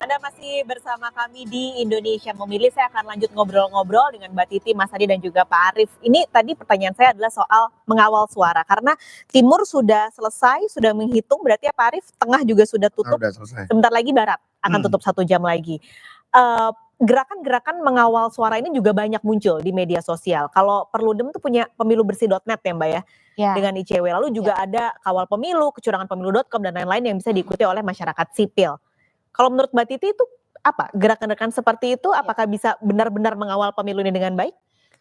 Anda masih bersama kami di Indonesia Memilih. Saya akan lanjut ngobrol-ngobrol dengan Mbak Titi, Mas Adi, dan juga Pak Arief. Ini tadi pertanyaan saya adalah soal mengawal suara. Karena Timur sudah selesai, sudah menghitung, berarti ya Pak Arief, tengah juga sudah tutup. Udah selesai. Sebentar lagi Barat akan tutup 1 jam lagi. Gerakan-gerakan mengawal suara ini juga banyak muncul di media sosial. Kalau Perludem tuh punya pemilubersih.net ya Mbak ya, dengan ICW. Lalu juga ada kawal pemilu, kecurangan pemilu.com, dan lain-lain yang bisa diikuti oleh masyarakat sipil. Kalau menurut Mbak Titi itu apa? Gerakan-gerakan seperti itu apakah bisa benar-benar mengawal pemilu ini dengan baik?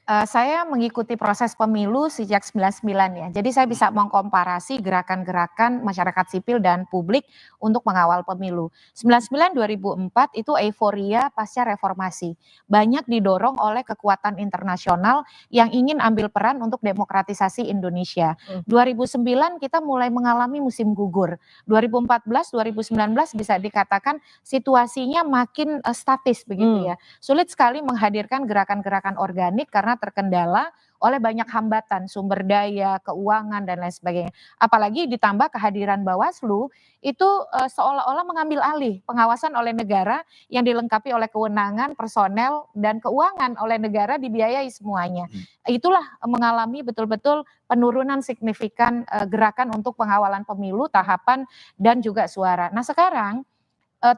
Saya mengikuti proses pemilu sejak 99 ya. Jadi saya bisa mengkomparasi gerakan-gerakan masyarakat sipil dan publik untuk mengawal pemilu. 99-2004 itu euforia pasca reformasi. Banyak didorong oleh kekuatan internasional yang ingin ambil peran untuk demokratisasi Indonesia. 2009 kita mulai mengalami musim gugur. 2014-2019 bisa dikatakan situasinya makin statis begitu ya. Sulit sekali menghadirkan gerakan-gerakan organik karena terkendala oleh banyak hambatan, sumber daya, keuangan, dan lain sebagainya. Apalagi ditambah kehadiran Bawaslu, itu seolah-olah mengambil alih pengawasan oleh negara yang dilengkapi oleh kewenangan, personel, dan keuangan oleh negara dibiayai semuanya. Itulah mengalami betul-betul penurunan signifikan gerakan untuk pengawalan pemilu, tahapan, dan juga suara. Nah sekarang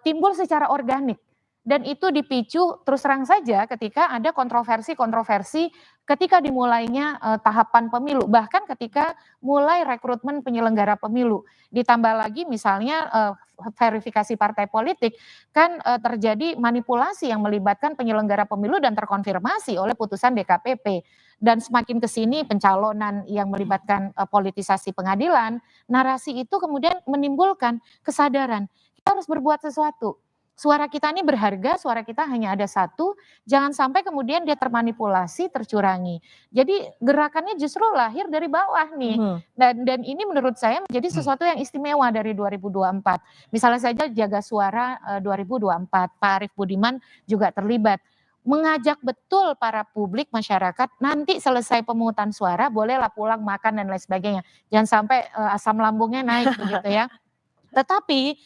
timbul secara organik. Dan itu dipicu terus terang saja ketika ada kontroversi-kontroversi ketika dimulainya tahapan pemilu. Bahkan ketika mulai rekrutmen penyelenggara pemilu. Ditambah lagi misalnya verifikasi partai politik kan terjadi manipulasi yang melibatkan penyelenggara pemilu dan terkonfirmasi oleh putusan DKPP. Dan semakin kesini pencalonan yang melibatkan politisasi pengadilan, narasi itu kemudian menimbulkan kesadaran kita harus berbuat sesuatu. Suara kita ini berharga, suara kita hanya ada satu, jangan sampai kemudian dia termanipulasi, tercurangi. Jadi gerakannya justru lahir dari bawah nih. Dan ini menurut saya menjadi sesuatu yang istimewa dari 2024. Misalnya saja Jaga Suara 2024, Pak Arief Budiman juga terlibat. Mengajak betul para publik masyarakat, nanti selesai pemungutan suara bolehlah pulang makan dan lain sebagainya. Jangan sampai asam lambungnya naik begitu ya. Tetapi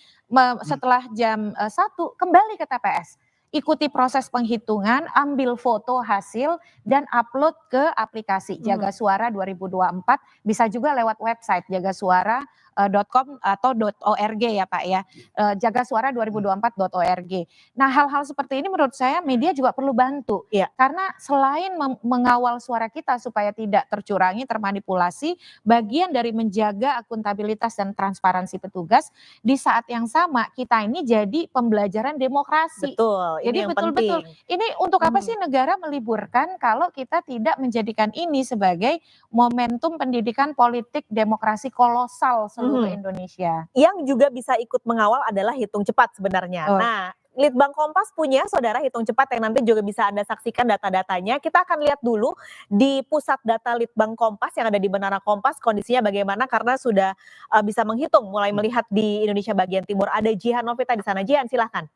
setelah jam 1 kembali ke TPS, ikuti proses penghitungan, ambil foto hasil dan upload ke aplikasi Jaga Suara 2024, bisa juga lewat website Jaga Suara .com atau .org ya Pak ya, jagasuara2024.org. Nah hal-hal seperti ini menurut saya media juga perlu bantu, karena selain mengawal suara kita supaya tidak tercurangi, termanipulasi, bagian dari menjaga akuntabilitas dan transparansi petugas, di saat yang sama kita ini jadi pembelajaran demokrasi. Betul, ini Jadi yang betul-betul, penting. ini untuk apa sih negara meliburkan kalau kita tidak menjadikan ini sebagai momentum pendidikan politik demokrasi kolosal seluruh Indonesia. Yang juga bisa ikut mengawal adalah Hitung Cepat sebenarnya. Nah, Litbang Kompas punya saudara Hitung Cepat yang nanti juga bisa Anda saksikan data-datanya. Kita akan lihat dulu di pusat data Litbang Kompas yang ada di Menara Kompas kondisinya bagaimana karena sudah bisa menghitung mulai melihat di Indonesia bagian timur. Ada Jihan Novita di sana. Jihan silahkan.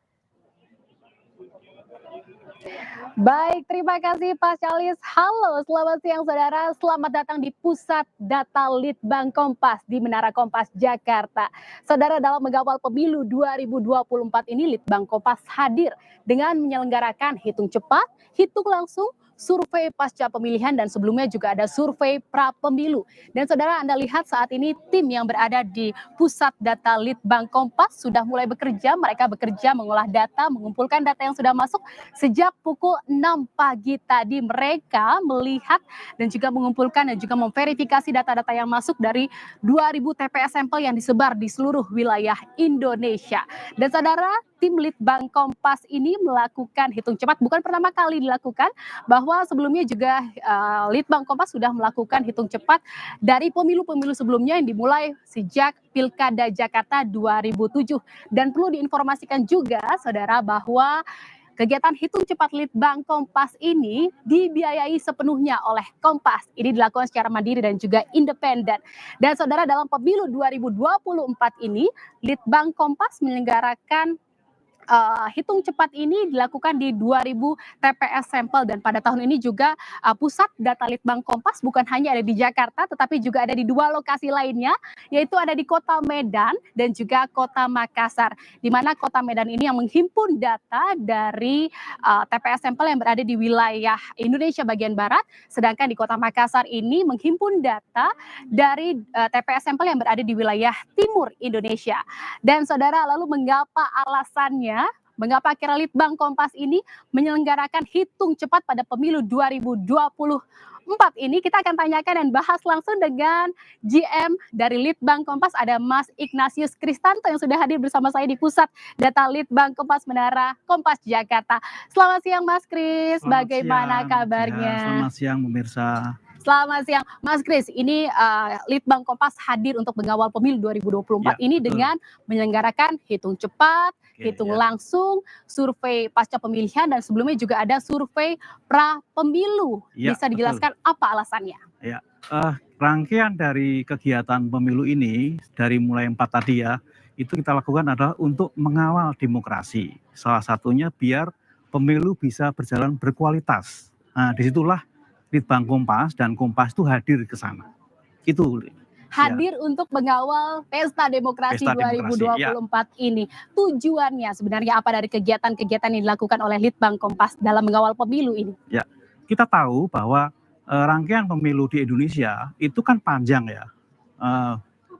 Baik, terima kasih Pak Calis. Halo, selamat siang saudara. Selamat datang di Pusat Data Litbang Kompas di Menara Kompas, Jakarta. Saudara, dalam mengawal pemilu 2024 ini Litbang Kompas hadir dengan menyelenggarakan hitung cepat, hitung langsung, survei pasca pemilihan dan sebelumnya juga ada survei pra pemilu. Dan saudara Anda lihat saat ini tim yang berada di Pusat Data Litbang Kompas sudah mulai bekerja. Mereka bekerja mengolah data, mengumpulkan data yang sudah masuk sejak pukul 6 pagi tadi. Mereka melihat dan juga mengumpulkan dan juga memverifikasi data-data yang masuk dari 2000 TPS sampel yang disebar di seluruh wilayah Indonesia. Dan saudara, tim Litbang Kompas ini melakukan hitung cepat, bukan pertama kali dilakukan, bahwa sebelumnya juga Litbang Kompas sudah melakukan hitung cepat dari pemilu-pemilu sebelumnya yang dimulai sejak Pilkada Jakarta 2007. Dan perlu diinformasikan juga saudara bahwa kegiatan hitung cepat Litbang Kompas ini dibiayai sepenuhnya oleh Kompas. Ini dilakukan secara mandiri dan juga independen. Dan saudara, dalam pemilu 2024 ini Litbang Kompas menyelenggarakan hitung cepat ini dilakukan di 2000 TPS sampel dan pada tahun ini juga pusat data Litbang Kompas bukan hanya ada di Jakarta tetapi juga ada di 2 lokasi lainnya, yaitu ada di Kota Medan dan juga Kota Makassar, di mana Kota Medan ini yang menghimpun data dari TPS sampel yang berada di wilayah Indonesia bagian barat, sedangkan di Kota Makassar ini menghimpun data dari TPS sampel yang berada di wilayah timur Indonesia. Dan saudara, lalu mengapa alasannya? Mengapa akhirnya Litbang Kompas ini menyelenggarakan hitung cepat pada pemilu 2024 ini? Kita akan tanyakan dan bahas langsung dengan GM dari Litbang Kompas, ada Mas Ignatius Kristanto yang sudah hadir bersama saya di Pusat Data Litbang Kompas Menara Kompas Jakarta. Selamat siang Mas Kris, bagaimana kabarnya? Selamat siang pemirsa. Selamat siang, Mas Kris. Ini Litbang Kompas hadir untuk mengawal pemilu 2024 ini dengan menyelenggarakan hitung cepat, hitung langsung, survei pasca pemilihan, dan sebelumnya juga ada survei pra pemilu. Bisa dijelaskan apa alasannya? Ya, rangkaian dari kegiatan pemilu ini dari mulai 4 tadi ya, itu kita lakukan adalah untuk mengawal demokrasi. Salah satunya biar pemilu bisa berjalan berkualitas. Nah, disitulah Litbang Kompas dan Kompas itu hadir ke sana. Itu hadir untuk mengawal Pesta Demokrasi 2024 ini. Tujuannya sebenarnya apa dari kegiatan-kegiatan yang dilakukan oleh Litbang Kompas dalam mengawal pemilu ini? Ya, kita tahu bahwa rangkaian pemilu di Indonesia itu kan panjang ya.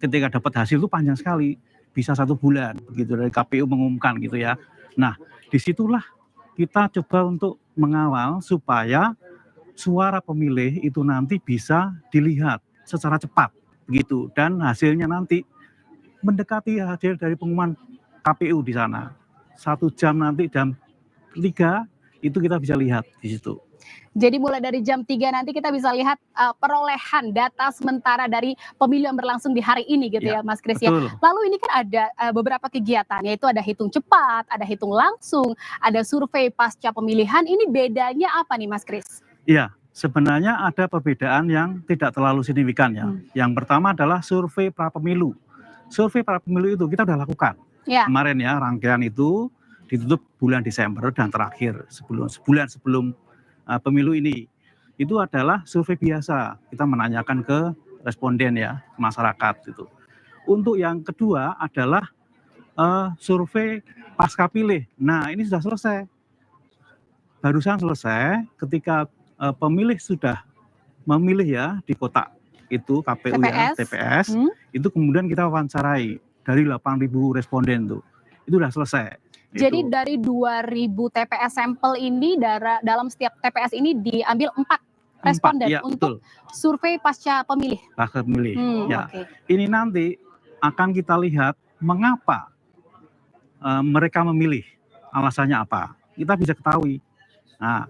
Ketika dapat hasil itu panjang sekali, bisa 1 bulan begitu dari KPU mengumumkan gitu ya. Nah, disitulah kita coba untuk mengawal supaya suara pemilih itu nanti bisa dilihat secara cepat begitu, dan hasilnya nanti mendekati hasil dari pengumuman KPU di sana. 1 jam nanti jam 3 itu kita bisa lihat di situ. Jadi mulai dari jam 3 nanti kita bisa lihat perolehan data sementara dari pemilu yang berlangsung di hari ini gitu ya Mas Kris ya. Lalu ini kan ada beberapa kegiatan, yaitu ada hitung cepat, ada hitung langsung, ada survei pasca pemilihan. Ini bedanya apa nih Mas Kris? Iya, sebenarnya ada perbedaan yang tidak terlalu signifikan ya. Yang pertama adalah survei pra pemilu. Survei pra pemilu itu kita sudah lakukan kemarin ya, rangkaian itu ditutup bulan Desember dan terakhir sebulan sebelum pemilu ini. Itu adalah survei biasa, kita menanyakan ke responden ya, masyarakat itu. Untuk yang kedua adalah survei pasca pilih. Nah, ini sudah selesai. Barusan selesai ketika pemilih sudah memilih ya di kotak itu KPU ya, TPS, itu kemudian kita wawancarai dari 8.000 responden tuh. Itu udah selesai. Jadi dari 2.000 TPS sampel ini dalam setiap TPS ini diambil 4 responden ya, untuk betul. survei pasca pemilih. Pasca pemilih. Ya. Okay. Ini nanti akan kita lihat mengapa mereka memilih, alasannya apa. Kita bisa ketahui. Nah,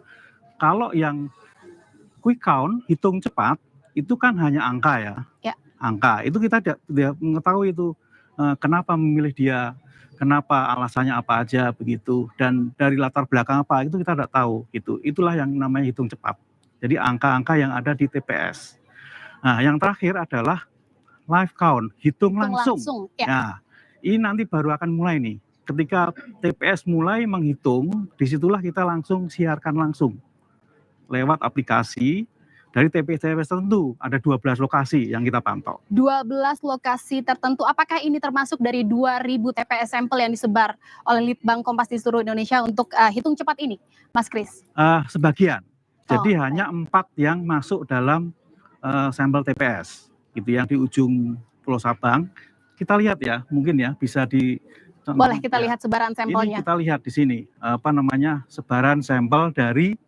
kalau yang quick count, hitung cepat, itu kan hanya angka ya. Angka, itu kita tidak mengetahui itu kenapa memilih dia, kenapa alasannya apa aja begitu, dan dari latar belakang apa, itu kita tidak tahu. Gitu. Itulah yang namanya hitung cepat. Jadi angka-angka yang ada di TPS. Nah, yang terakhir adalah live count, hitung langsung. Nah, ini nanti baru akan mulai nih. Ketika TPS mulai menghitung, disitulah kita langsung siarkan langsung lewat aplikasi dari TPS tertentu. Ada 12 lokasi yang kita pantau. 12 lokasi tertentu. Apakah ini termasuk dari 2.000 TPS sampel yang disebar oleh Litbang Kompas di seluruh Indonesia untuk hitung cepat ini, Mas Kris? Sebagian. Jadi hanya 4 yang masuk dalam sampel TPS. Gitu, yang di ujung Pulau Sabang. Kita lihat ya, mungkin ya bisa di... Boleh kita lihat sebaran sampelnya. Ini kita lihat di sini, sebaran sampel dari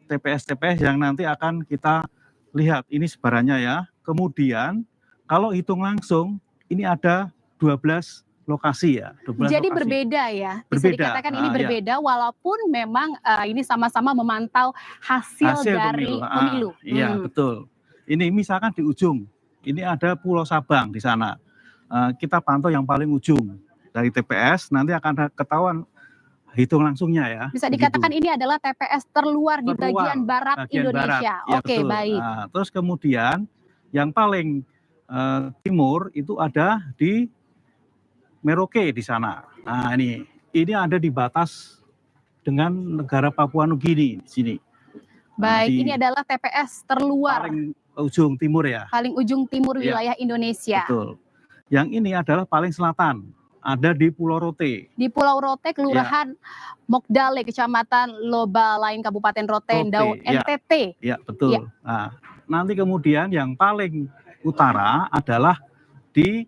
TPS-TPS yang nanti akan kita lihat. Ini sebarannya ya. Kemudian kalau hitung langsung, ini ada 12 lokasi ya. 12 Jadi lokasi. Berbeda ya. Bisa Berbeda. dikatakan ini berbeda walaupun memang ini sama-sama memantau hasil dari pemilu. Iya, betul. Ini misalkan di ujung, ini ada Pulau Sabang di sana. Kita pantau yang paling ujung dari TPS, nanti akan ketahuan hitung langsungnya ya. Bisa dikatakan ini adalah TPS terluar di bagian barat Indonesia. Ya, Oke, baik. Nah, terus kemudian yang paling timur itu ada di Merauke di sana. Nah, ini ada di batas dengan negara Papua Nugini di sini. Baik, ini adalah TPS terluar. Paling ujung timur ya. Paling ujung timur wilayah Indonesia. Betul. Yang ini adalah paling selatan, ada di Pulau Rote. Di Pulau Rote, Kelurahan Mokdale, Kecamatan Loba Lain, Kabupaten Rote, Ndau, NTT. Ya, betul. Ya. Nah, nanti kemudian yang paling utara adalah di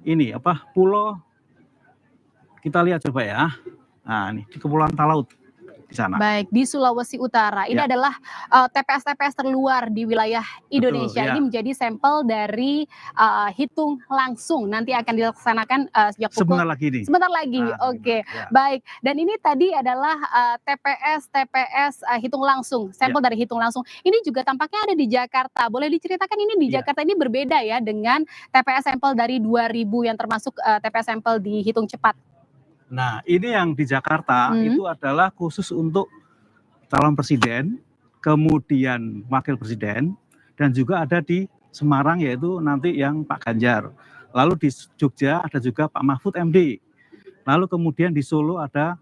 ini Pulau, kita lihat coba ya. Nah, ini di Kepulauan Talaut di sana. Baik, di Sulawesi Utara. Ini adalah TPS-TPS terluar di wilayah Indonesia. Betul, ini menjadi sampel dari hitung langsung. Nanti akan dilaksanakan sejak pukul... Sebentar lagi. Oke. Baik. Dan ini tadi adalah TPS hitung langsung, sampel dari hitung langsung. Ini juga tampaknya ada di Jakarta. Boleh diceritakan ini di Jakarta ini berbeda ya dengan TPS sampel dari 2.000 yang termasuk TPS sampel dihitung cepat. Nah, ini yang di Jakarta itu adalah khusus untuk calon presiden, kemudian wakil presiden, dan juga ada di Semarang yaitu nanti yang Pak Ganjar. Lalu di Jogja ada juga Pak Mahfud MD. Lalu kemudian di Solo ada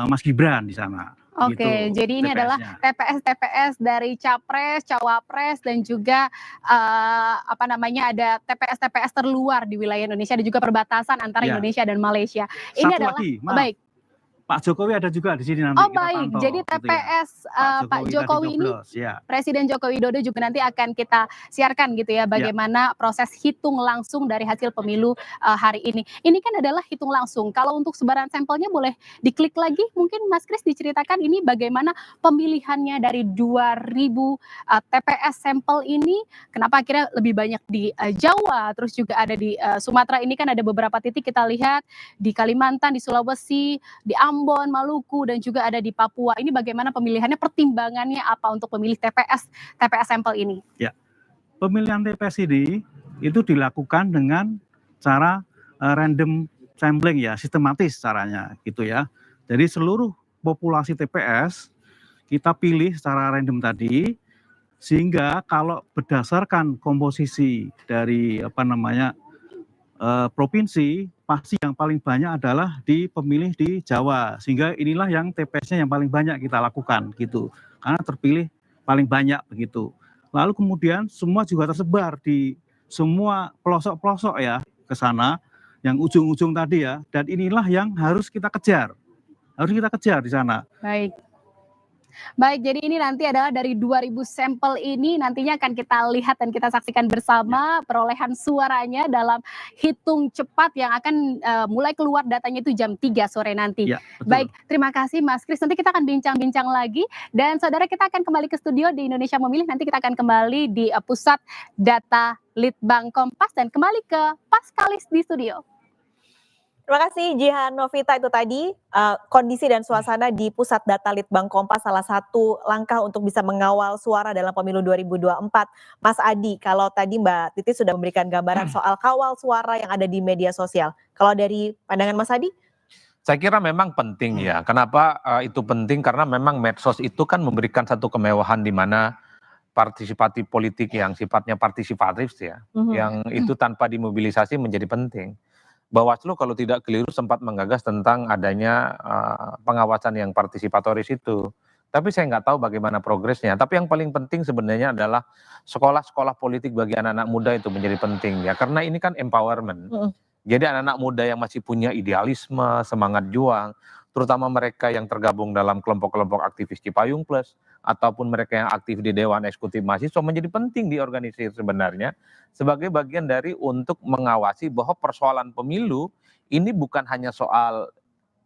Mas Gibran di sana. Oke, gitu, jadi ini adalah TPS dari Capres, Cawapres, dan juga ada TPS terluar di wilayah Indonesia dan juga perbatasan antara Indonesia dan Malaysia. Ini Satu adalah lagi, baik. Pak Jokowi ada juga di sini nanti. Oh kita baik, pantau, jadi TPS Pak Jokowi ini, Presiden Joko Widodo juga nanti akan kita siarkan gitu ya, bagaimana proses hitung langsung dari hasil pemilu hari ini. Ini kan adalah hitung langsung. Kalau untuk sebaran sampelnya boleh diklik lagi, mungkin Mas Kris diceritakan ini bagaimana pemilihannya dari 2.000 TPS sampel ini, kenapa akhirnya lebih banyak di Jawa, terus juga ada di Sumatera. Ini kan ada beberapa titik kita lihat di Kalimantan, di Sulawesi, di Ambon, Maluku, dan juga ada di Papua. Ini bagaimana pemilihannya, pertimbangannya apa untuk memilih TPS sampel ini? Ya, pemilihan TPS ini itu dilakukan dengan cara random sampling ya, sistematis caranya gitu ya. Jadi seluruh populasi TPS kita pilih secara random tadi, sehingga kalau berdasarkan komposisi dari provinsi, pasti yang paling banyak adalah di pemilih di Jawa, sehingga inilah yang TPS-nya yang paling banyak kita lakukan gitu, karena terpilih paling banyak begitu. Lalu kemudian semua juga tersebar di semua pelosok-pelosok ya ke sana, yang ujung-ujung tadi ya, dan inilah yang harus kita kejar di sana. Baik. Baik, jadi ini nanti adalah dari 2000 sampel ini nantinya akan kita lihat dan kita saksikan bersama perolehan suaranya dalam hitung cepat yang akan mulai keluar datanya itu jam 3 sore nanti. Ya, betul. Baik, terima kasih Mas Kris. Nanti kita akan bincang-bincang lagi dan saudara kita akan kembali ke studio di Indonesia Memilih. Nanti kita akan kembali di pusat data Litbang Kompas dan kembali ke Paskalis di studio. Terima kasih Jihan Novita, itu tadi kondisi dan suasana di Pusat Data Litbang Kompas, salah satu langkah untuk bisa mengawal suara dalam pemilu 2024. Mas Adi, kalau tadi Mbak Titi sudah memberikan gambaran soal kawal suara yang ada di media sosial. Kalau dari pandangan Mas Adi? Saya kira memang penting ya. Kenapa itu penting? Karena memang medsos itu kan memberikan satu kemewahan di mana partisipasi politik yang sifatnya partisipatif ya, yang itu tanpa dimobilisasi menjadi penting. Bawaslu kalau tidak keliru sempat menggagas tentang adanya pengawasan yang partisipatoris itu. Tapi saya nggak tahu bagaimana progresnya. Tapi yang paling penting sebenarnya adalah sekolah-sekolah politik bagi anak-anak muda itu menjadi penting ya. Karena ini kan empowerment. Jadi anak-anak muda yang masih punya idealisme, semangat juang, terutama mereka yang tergabung dalam kelompok-kelompok aktivis Cipayung Plus, ataupun mereka yang aktif di Dewan Eksekutif Mahasiswa menjadi penting diorganisir sebenarnya sebagai bagian dari untuk mengawasi bahwa persoalan pemilu ini bukan hanya soal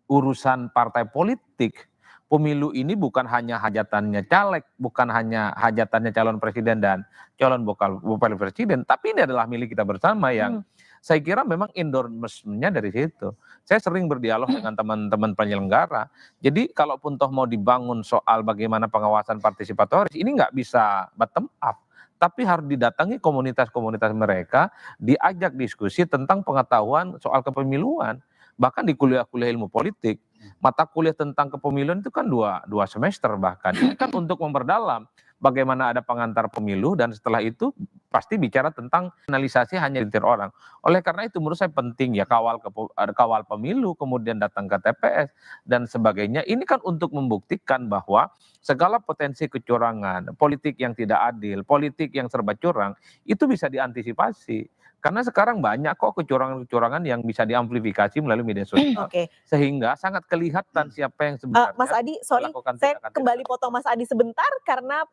urusan partai politik. Pemilu ini bukan hanya hajatannya caleg, bukan hanya hajatannya calon presiden dan calon wakil presiden, tapi ini adalah milik kita bersama yang saya kira memang endorsement-nya dari situ. Saya sering berdialog dengan teman-teman penyelenggara. Jadi kalaupun toh mau dibangun soal bagaimana pengawasan partisipatoris, ini nggak bisa bottom up. Tapi harus didatangi komunitas-komunitas mereka, diajak diskusi tentang pengetahuan soal kepemiluan. Bahkan di kuliah-kuliah ilmu politik, mata kuliah tentang kepemiluan itu kan dua semester bahkan. Ini kan untuk memperdalam bagaimana ada pengantar pemilu dan setelah itu pasti bicara tentang analisasi hanya di orang. Oleh karena itu menurut saya penting ya kawal pemilu, kemudian datang ke TPS dan sebagainya. Ini kan untuk membuktikan bahwa segala potensi kecurangan, politik yang tidak adil, politik yang serba curang itu bisa diantisipasi. Karena sekarang banyak kok kecurangan-kecurangan yang bisa diamplifikasi melalui media sosial. Sehingga sangat kelihatan siapa yang sebenarnya Mas Adi, sorry, saya kembali potong Mas Adi sebentar karena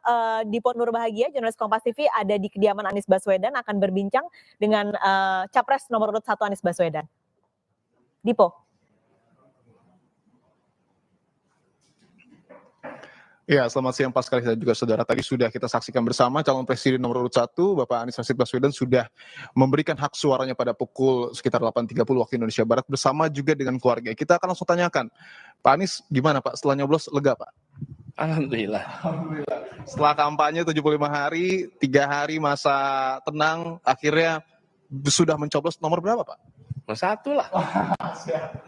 di Pon Nur Bahagia, jurnalis Kompas TV ada di kediaman Anies Baswedan akan berbincang dengan Capres nomor urut 1 Anies Baswedan. Dipo. Ya, selamat siang Paskalis dan juga saudara. Tadi sudah kita saksikan bersama calon presiden nomor urut 1, Bapak Anies Rashid Baswedan sudah memberikan hak suaranya pada pukul sekitar 8.30 waktu Indonesia Barat bersama juga dengan keluarga. Kita akan langsung tanyakan, Pak Anies gimana Pak setelah nyoblos, lega Pak? Alhamdulillah. Alhamdulillah. Setelah kampanye 75 hari, 3 hari masa tenang, akhirnya sudah mencoblos nomor berapa Pak? Nomor 1 lah.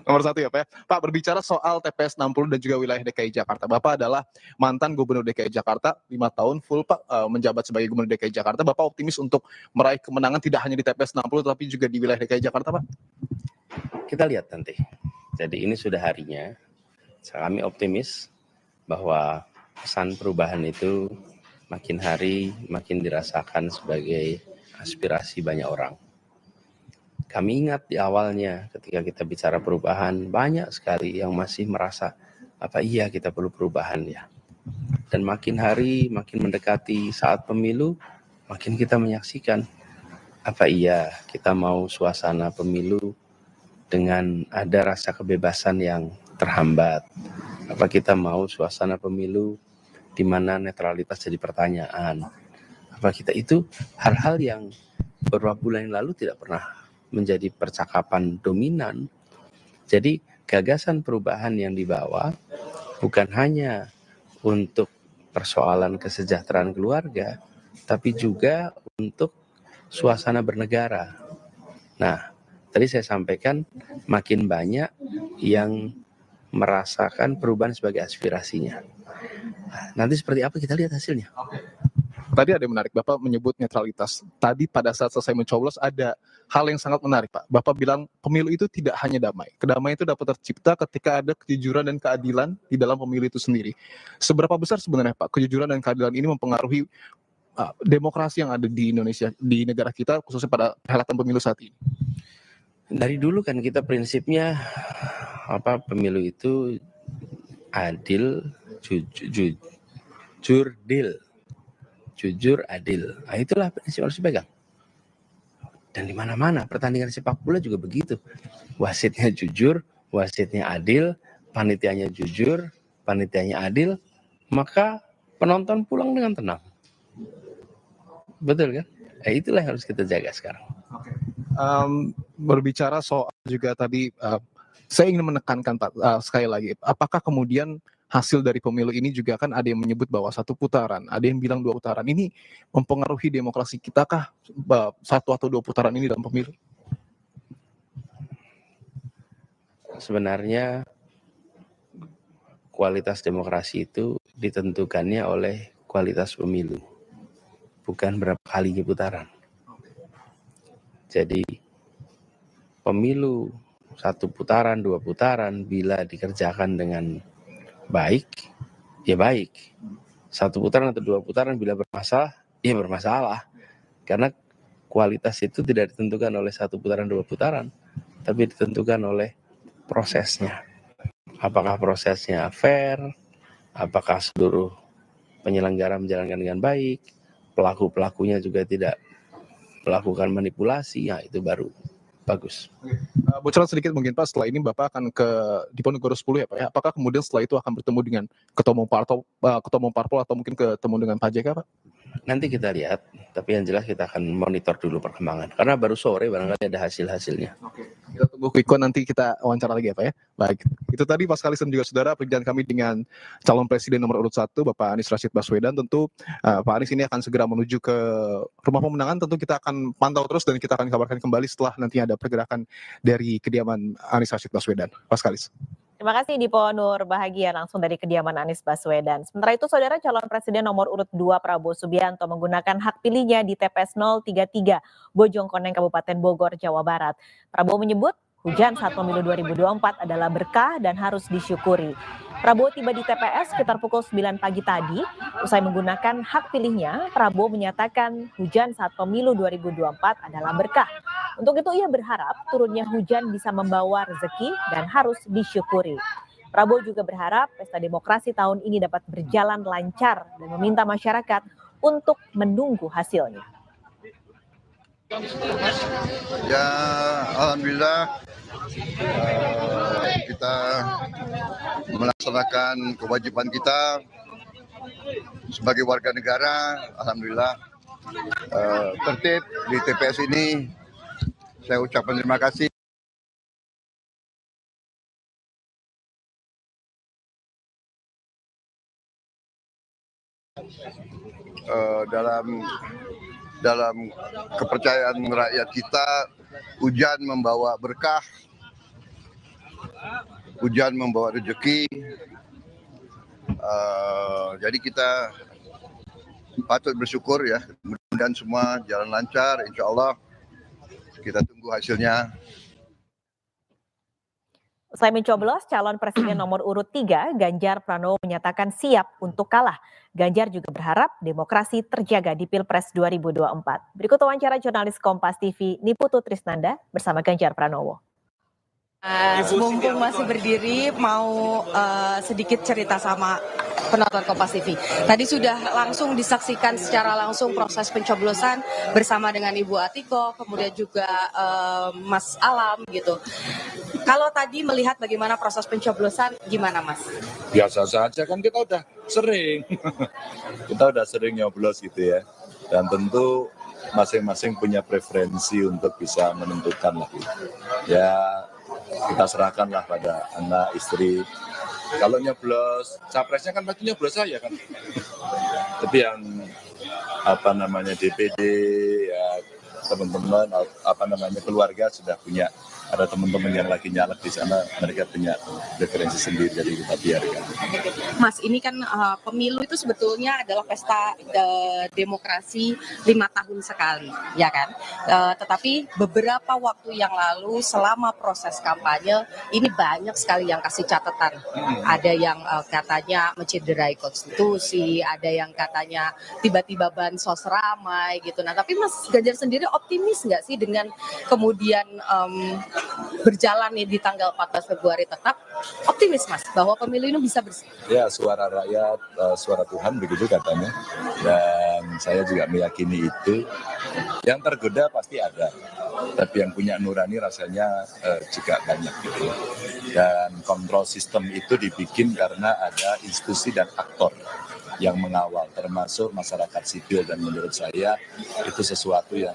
Nomor 1 ya Pak ya. Pak, berbicara soal TPS 60 dan juga wilayah DKI Jakarta. Bapak adalah mantan gubernur DKI Jakarta 5 tahun full Pak menjabat sebagai gubernur DKI Jakarta. Bapak optimis untuk meraih kemenangan tidak hanya di TPS 60 tapi juga di wilayah DKI Jakarta Pak? Kita lihat nanti. Jadi ini sudah harinya. Kami optimis bahwa pesan perubahan itu makin hari makin dirasakan sebagai aspirasi banyak orang. Kami ingat di awalnya ketika kita bicara perubahan, banyak sekali yang masih merasa, apa iya kita perlu perubahan ya. Dan makin hari, makin mendekati saat pemilu, makin kita menyaksikan, apa iya kita mau suasana pemilu dengan ada rasa kebebasan yang terhambat. Apa kita mau suasana pemilu di mana netralitas jadi pertanyaan. Apa kita itu hal-hal yang beberapa bulan yang lalu tidak pernah menjadi percakapan dominan. Jadi gagasan perubahan yang dibawa bukan hanya untuk persoalan kesejahteraan keluarga, tapi juga untuk suasana bernegara. Nah, tadi saya sampaikan makin banyak yang merasakan perubahan sebagai aspirasinya. Nanti seperti apa kita lihat hasilnya. Tadi ada yang menarik, Bapak menyebut netralitas. Tadi pada saat selesai mencoblos ada hal yang sangat menarik Pak. Bapak bilang pemilu itu tidak hanya damai. Kedamaian itu dapat tercipta ketika ada kejujuran dan keadilan di dalam pemilu itu sendiri. Seberapa besar sebenarnya Pak kejujuran dan keadilan ini mempengaruhi demokrasi yang ada di Indonesia, di negara kita khususnya pada perhelatan pemilu saat ini? Dari dulu kan kita prinsipnya pemilu itu adil, jujur, adil. Nah, itulah prinsip harus dipegang. Dan di mana-mana pertandingan sepak bola juga begitu. Wasitnya jujur, wasitnya adil, panitianya jujur, panitianya adil, maka penonton pulang dengan tenang. Betul kan? Itulah yang harus kita jaga sekarang. Berbicara soal juga tadi, saya ingin menekankan Pak, sekali lagi, apakah kemudian hasil dari pemilu ini juga kan ada yang menyebut bahwa 1 putaran, ada yang bilang 2 putaran, ini mempengaruhi demokrasi kita kah 1 atau 2 putaran ini dalam pemilu? Sebenarnya kualitas demokrasi itu ditentukannya oleh kualitas pemilu, bukan berapa kalinya putaran. Jadi pemilu 1 putaran, 2 putaran bila dikerjakan dengan baik, ya baik. 1 putaran atau 2 putaran bila bermasalah, ya bermasalah. Karena kualitas itu tidak ditentukan oleh 1 putaran, 2 putaran, tapi ditentukan oleh prosesnya. Apakah prosesnya fair, apakah seluruh penyelenggara menjalankan dengan baik, pelaku-pelakunya juga tidak melakukan manipulasi, ya itu baru bagus. Bocoran sedikit mungkin Pak, setelah ini Bapak akan ke Diponegoro 10 ya Pak ya. Apakah kemudian setelah itu akan bertemu dengan ketua umum parpol atau mungkin ketemu dengan Pak JK Pak? Nanti kita lihat, tapi yang jelas kita akan monitor dulu perkembangan. Karena baru sore barangkali ada hasil-hasilnya. Kita tunggu quick count, nanti kita wawancara lagi ya Pak ya. Baik, itu tadi Pak Skalis dan juga saudara perbincangan kami dengan calon presiden nomor urut 1 Bapak Anies Rashid Baswedan. Tentu Pak Anies ini akan segera menuju ke rumah pemenangan. Tentu kita akan pantau terus dan kita akan kabarkan kembali setelah nanti ada pergerakan dari kediaman Anies Rashid Baswedan. Pak Skalis. Terima kasih Dipo Nur Bahagia langsung dari kediaman Anies Baswedan. Sementara itu saudara, calon presiden nomor urut 2 Prabowo Subianto menggunakan hak pilihnya di TPS 033 Bojongkoneng Kabupaten Bogor, Jawa Barat. Prabowo menyebut hujan saat pemilu 2024 adalah berkah dan harus disyukuri. Prabowo tiba di TPS sekitar pukul 9 pagi tadi. Usai menggunakan hak pilihnya, Prabowo menyatakan hujan saat pemilu 2024 adalah berkah. Untuk itu ia berharap turunnya hujan bisa membawa rezeki dan harus disyukuri. Prabowo juga berharap pesta demokrasi tahun ini dapat berjalan lancar dan meminta masyarakat untuk menunggu hasilnya. Ya, alhamdulillah kita melaksanakan kewajiban kita sebagai warga negara. Alhamdulillah tertib di TPS ini. Saya ucapkan terima kasih. Dalam kepercayaan rakyat kita, hujan membawa berkah, hujan membawa rezeki. Jadi kita patut bersyukur ya, mudah-mudahan semua jalan lancar, insya Allah. Kita tunggu hasilnya. Usai mencoblos, calon presiden nomor urut 3 Ganjar Pranowo menyatakan siap untuk kalah. Ganjar juga berharap demokrasi terjaga di Pilpres 2024. Berikut wawancara jurnalis Kompas TV Niputu Trisnanda bersama Ganjar Pranowo. Mumpung masih berdiri, mau sedikit cerita sama penonton Kompas TV. Tadi sudah langsung disaksikan secara langsung proses pencoblosan bersama dengan Ibu Atiko, kemudian juga Mas Alam gitu. Kalau tadi melihat bagaimana proses pencoblosan, gimana Mas? Biasa saja kan, kita udah sering. Kita udah sering nyoblos gitu ya. Dan tentu masing-masing punya preferensi untuk bisa menentukan lah. Ya kita serahkanlah pada anak, istri. Kalau nyoblos, capresnya kan pasti nyoblos saya kan. Tapi yang DPD, ya teman-teman, keluarga sudah punya. Ada teman-teman yang lagi nyalek di sana, mereka punya preferensi sendiri, jadi kita biarkan. Mas, ini kan pemilu itu sebetulnya adalah pesta demokrasi 5 tahun sekali, ya kan? Tetapi beberapa waktu yang lalu selama proses kampanye, ini banyak sekali yang kasih catatan. Ada yang katanya mencederai konstitusi, ada yang katanya tiba-tiba bansos ramai gitu. Nah, tapi Mas Ganjar sendiri optimis nggak sih dengan kemudian berjalan nih di tanggal 14 Februari tetap optimis Mas bahwa pemilu ini bisa bersih. Ya, suara rakyat, suara Tuhan begitu katanya. Dan saya juga meyakini itu. Yang tergoda pasti ada, tapi yang punya nurani rasanya juga banyak gitu. Dan kontrol sistem itu dibikin karena ada institusi dan aktor yang mengawal, termasuk masyarakat sipil, dan menurut saya itu sesuatu yang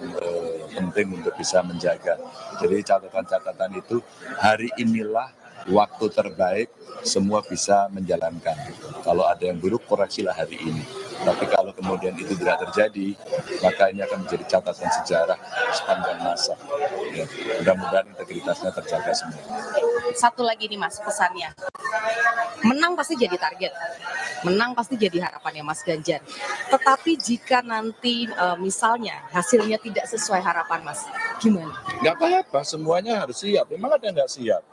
penting untuk bisa menjaga. Jadi catatan-catatan itu hari inilah waktu terbaik semua bisa menjalankan. Kalau ada yang buruk, koreksilah hari ini. Tapi kalau kemudian itu tidak terjadi, maka ini akan menjadi catatan sejarah sepanjang masa. Ya, mudah-mudahan integritasnya terjaga semua. Satu lagi nih Mas pesannya, menang pasti jadi target, menang pasti jadi harapannya Mas Ganjar. Tetapi jika nanti misalnya hasilnya tidak sesuai harapan Mas, gimana? Nggak apa-apa, semuanya harus siap. Memang ada yang nggak siap.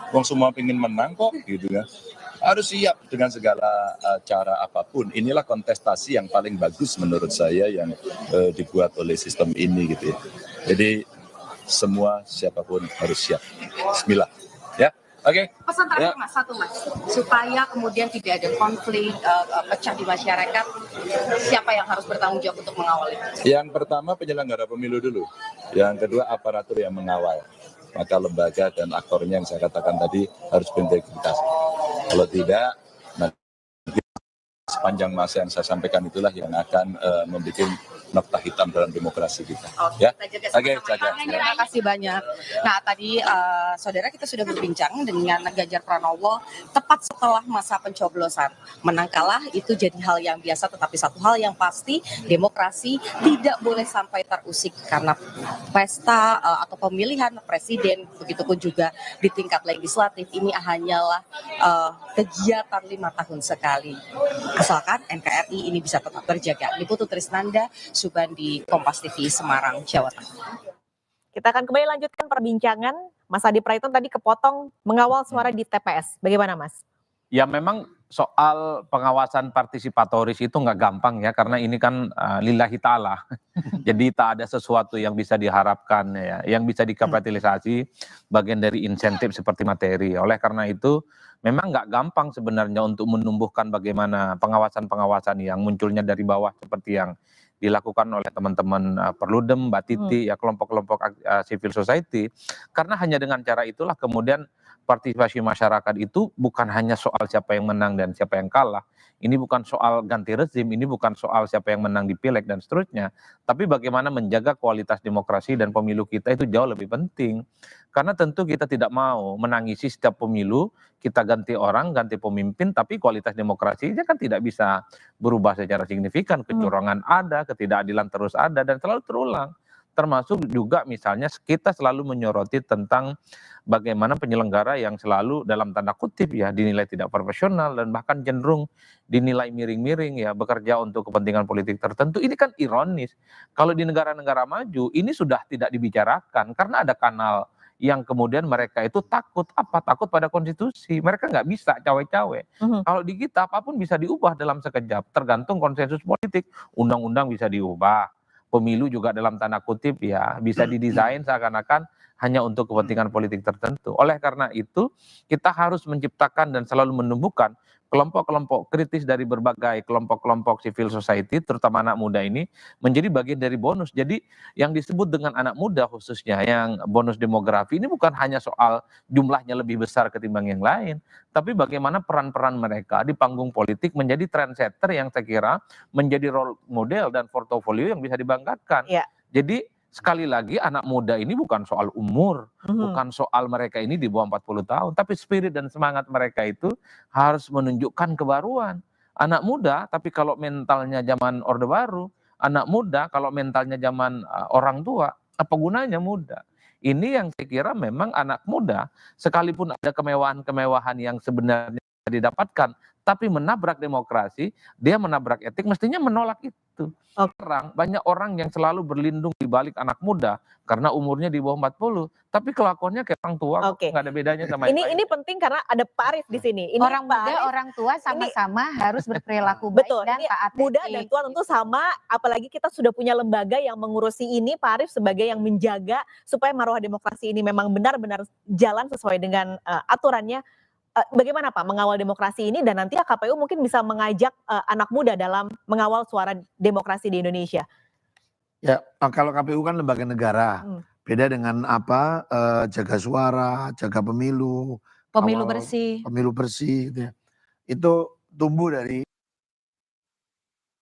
Wong semua ingin menang kok, gitu ya. Harus siap dengan segala cara apapun. Inilah kontestasi yang paling bagus menurut saya yang dibuat oleh sistem ini, gitu ya. Jadi semua siapapun harus siap. Bismillah. Ya, oke. Pesan terakhir Mas, satu Mas, supaya kemudian tidak ada konflik pecah di masyarakat, siapa yang harus bertanggung jawab untuk mengawal itu? Yang pertama penyelenggara pemilu dulu. Yang kedua aparatur yang mengawal. Maka lembaga dan aktornya yang saya katakan tadi harus berintegritas. Kalau tidak, nanti sepanjang masa yang saya sampaikan itulah yang akan membuat nokta hitam dalam demokrasi kita. Ya, oke, saja. Terima kasih banyak. Nah, tadi saudara kita sudah berbincang dengan Ganjar Pranowo tepat setelah masa pencoblosan. Menang kalah itu jadi hal yang biasa, tetapi satu hal yang pasti, demokrasi tidak boleh sampai terusik karena pesta atau pemilihan presiden, begitupun juga di tingkat legislatif ini hanyalah kegiatan 5 tahun sekali. Asalkan NKRI ini bisa tetap terjaga. Liputu Trisnanda, Subandi, Kompas TV, Semarang, Jawa Tengah. Kita akan kembali lanjutkan perbincangan. Mas Adi Praitno tadi kepotong mengawal suara di TPS. Bagaimana Mas? Ya memang soal pengawasan partisipatoris itu nggak gampang ya, karena ini kan lillahi ta'ala. Jadi tak ada sesuatu yang bisa diharapkan ya, yang bisa dikapitalisasi bagian dari insentif seperti materi. Oleh karena itu memang nggak gampang sebenarnya untuk menumbuhkan bagaimana pengawasan-pengawasan yang munculnya dari bawah seperti yang dilakukan oleh teman-teman Perludem, Mbak Titi, ya kelompok-kelompok civil society. Karena hanya dengan cara itulah kemudian partisipasi masyarakat itu bukan hanya soal siapa yang menang dan siapa yang kalah. Ini bukan soal ganti rezim, ini bukan soal siapa yang menang di pileg dan seterusnya. Tapi bagaimana menjaga kualitas demokrasi dan pemilu kita itu jauh lebih penting. Karena tentu kita tidak mau menangisi setiap pemilu, kita ganti orang, ganti pemimpin, tapi kualitas demokrasinya kan tidak bisa berubah secara signifikan. Kecurangan ada, ketidakadilan terus ada, dan selalu terulang. Termasuk juga misalnya kita selalu menyoroti tentang bagaimana penyelenggara yang selalu dalam tanda kutip ya dinilai tidak profesional dan bahkan cenderung dinilai miring-miring ya, bekerja untuk kepentingan politik tertentu. Ini kan ironis. Kalau di negara-negara maju ini sudah tidak dibicarakan karena ada kanal yang kemudian mereka itu takut apa? Takut pada konstitusi. Mereka nggak bisa cawe-cawe. Kalau di kita apapun bisa diubah dalam sekejap, tergantung konsensus politik. Undang-undang bisa diubah. Pemilu juga dalam tanda kutip ya bisa didesain seakan-akan hanya untuk kepentingan politik tertentu. Oleh karena itu kita harus menciptakan dan selalu menumbuhkan kelompok-kelompok kritis dari berbagai kelompok-kelompok civil society, terutama anak muda ini, menjadi bagian dari bonus. Jadi yang disebut dengan anak muda khususnya, yang bonus demografi ini bukan hanya soal jumlahnya lebih besar ketimbang yang lain, tapi bagaimana peran-peran mereka di panggung politik menjadi trendsetter yang saya kira menjadi role model dan portofolio yang bisa dibanggakan. Jadi sekali lagi anak muda ini bukan soal umur, bukan soal mereka ini di bawah 40 tahun, tapi spirit dan semangat mereka itu harus menunjukkan kebaruan. Anak muda, tapi kalau mentalnya zaman Orde Baru, anak muda kalau mentalnya zaman orang tua, apa gunanya muda? Ini yang saya kira memang anak muda, sekalipun ada kemewahan-kemewahan yang sebenarnya didapatkan, tapi menabrak demokrasi, dia menabrak etik, mestinya menolak itu. itu. Sekarang banyak orang yang selalu berlindung di balik anak muda karena umurnya di bawah 40, tapi kelakuannya kayak orang tua, Oke. nggak ada bedanya sama yang lain. Ini penting karena ada Pak Arif di sini. Ini Orang Pak muda, Arif, orang tua sama-sama harus berperilaku baik betul, dan ini taat muda etik. dan tua tentu sama, apalagi kita sudah punya lembaga yang mengurusi ini, Pak Arif sebagai yang menjaga supaya marwah demokrasi ini memang benar-benar jalan sesuai dengan aturannya. Bagaimana Pak mengawal demokrasi ini dan nanti KPU mungkin bisa mengajak anak muda dalam mengawal suara demokrasi di Indonesia? Ya, kalau KPU kan lembaga negara. Beda dengan jaga suara, jaga pemilu, Pemilu awal bersih. pemilu bersih gitu ya. Itu tumbuh dari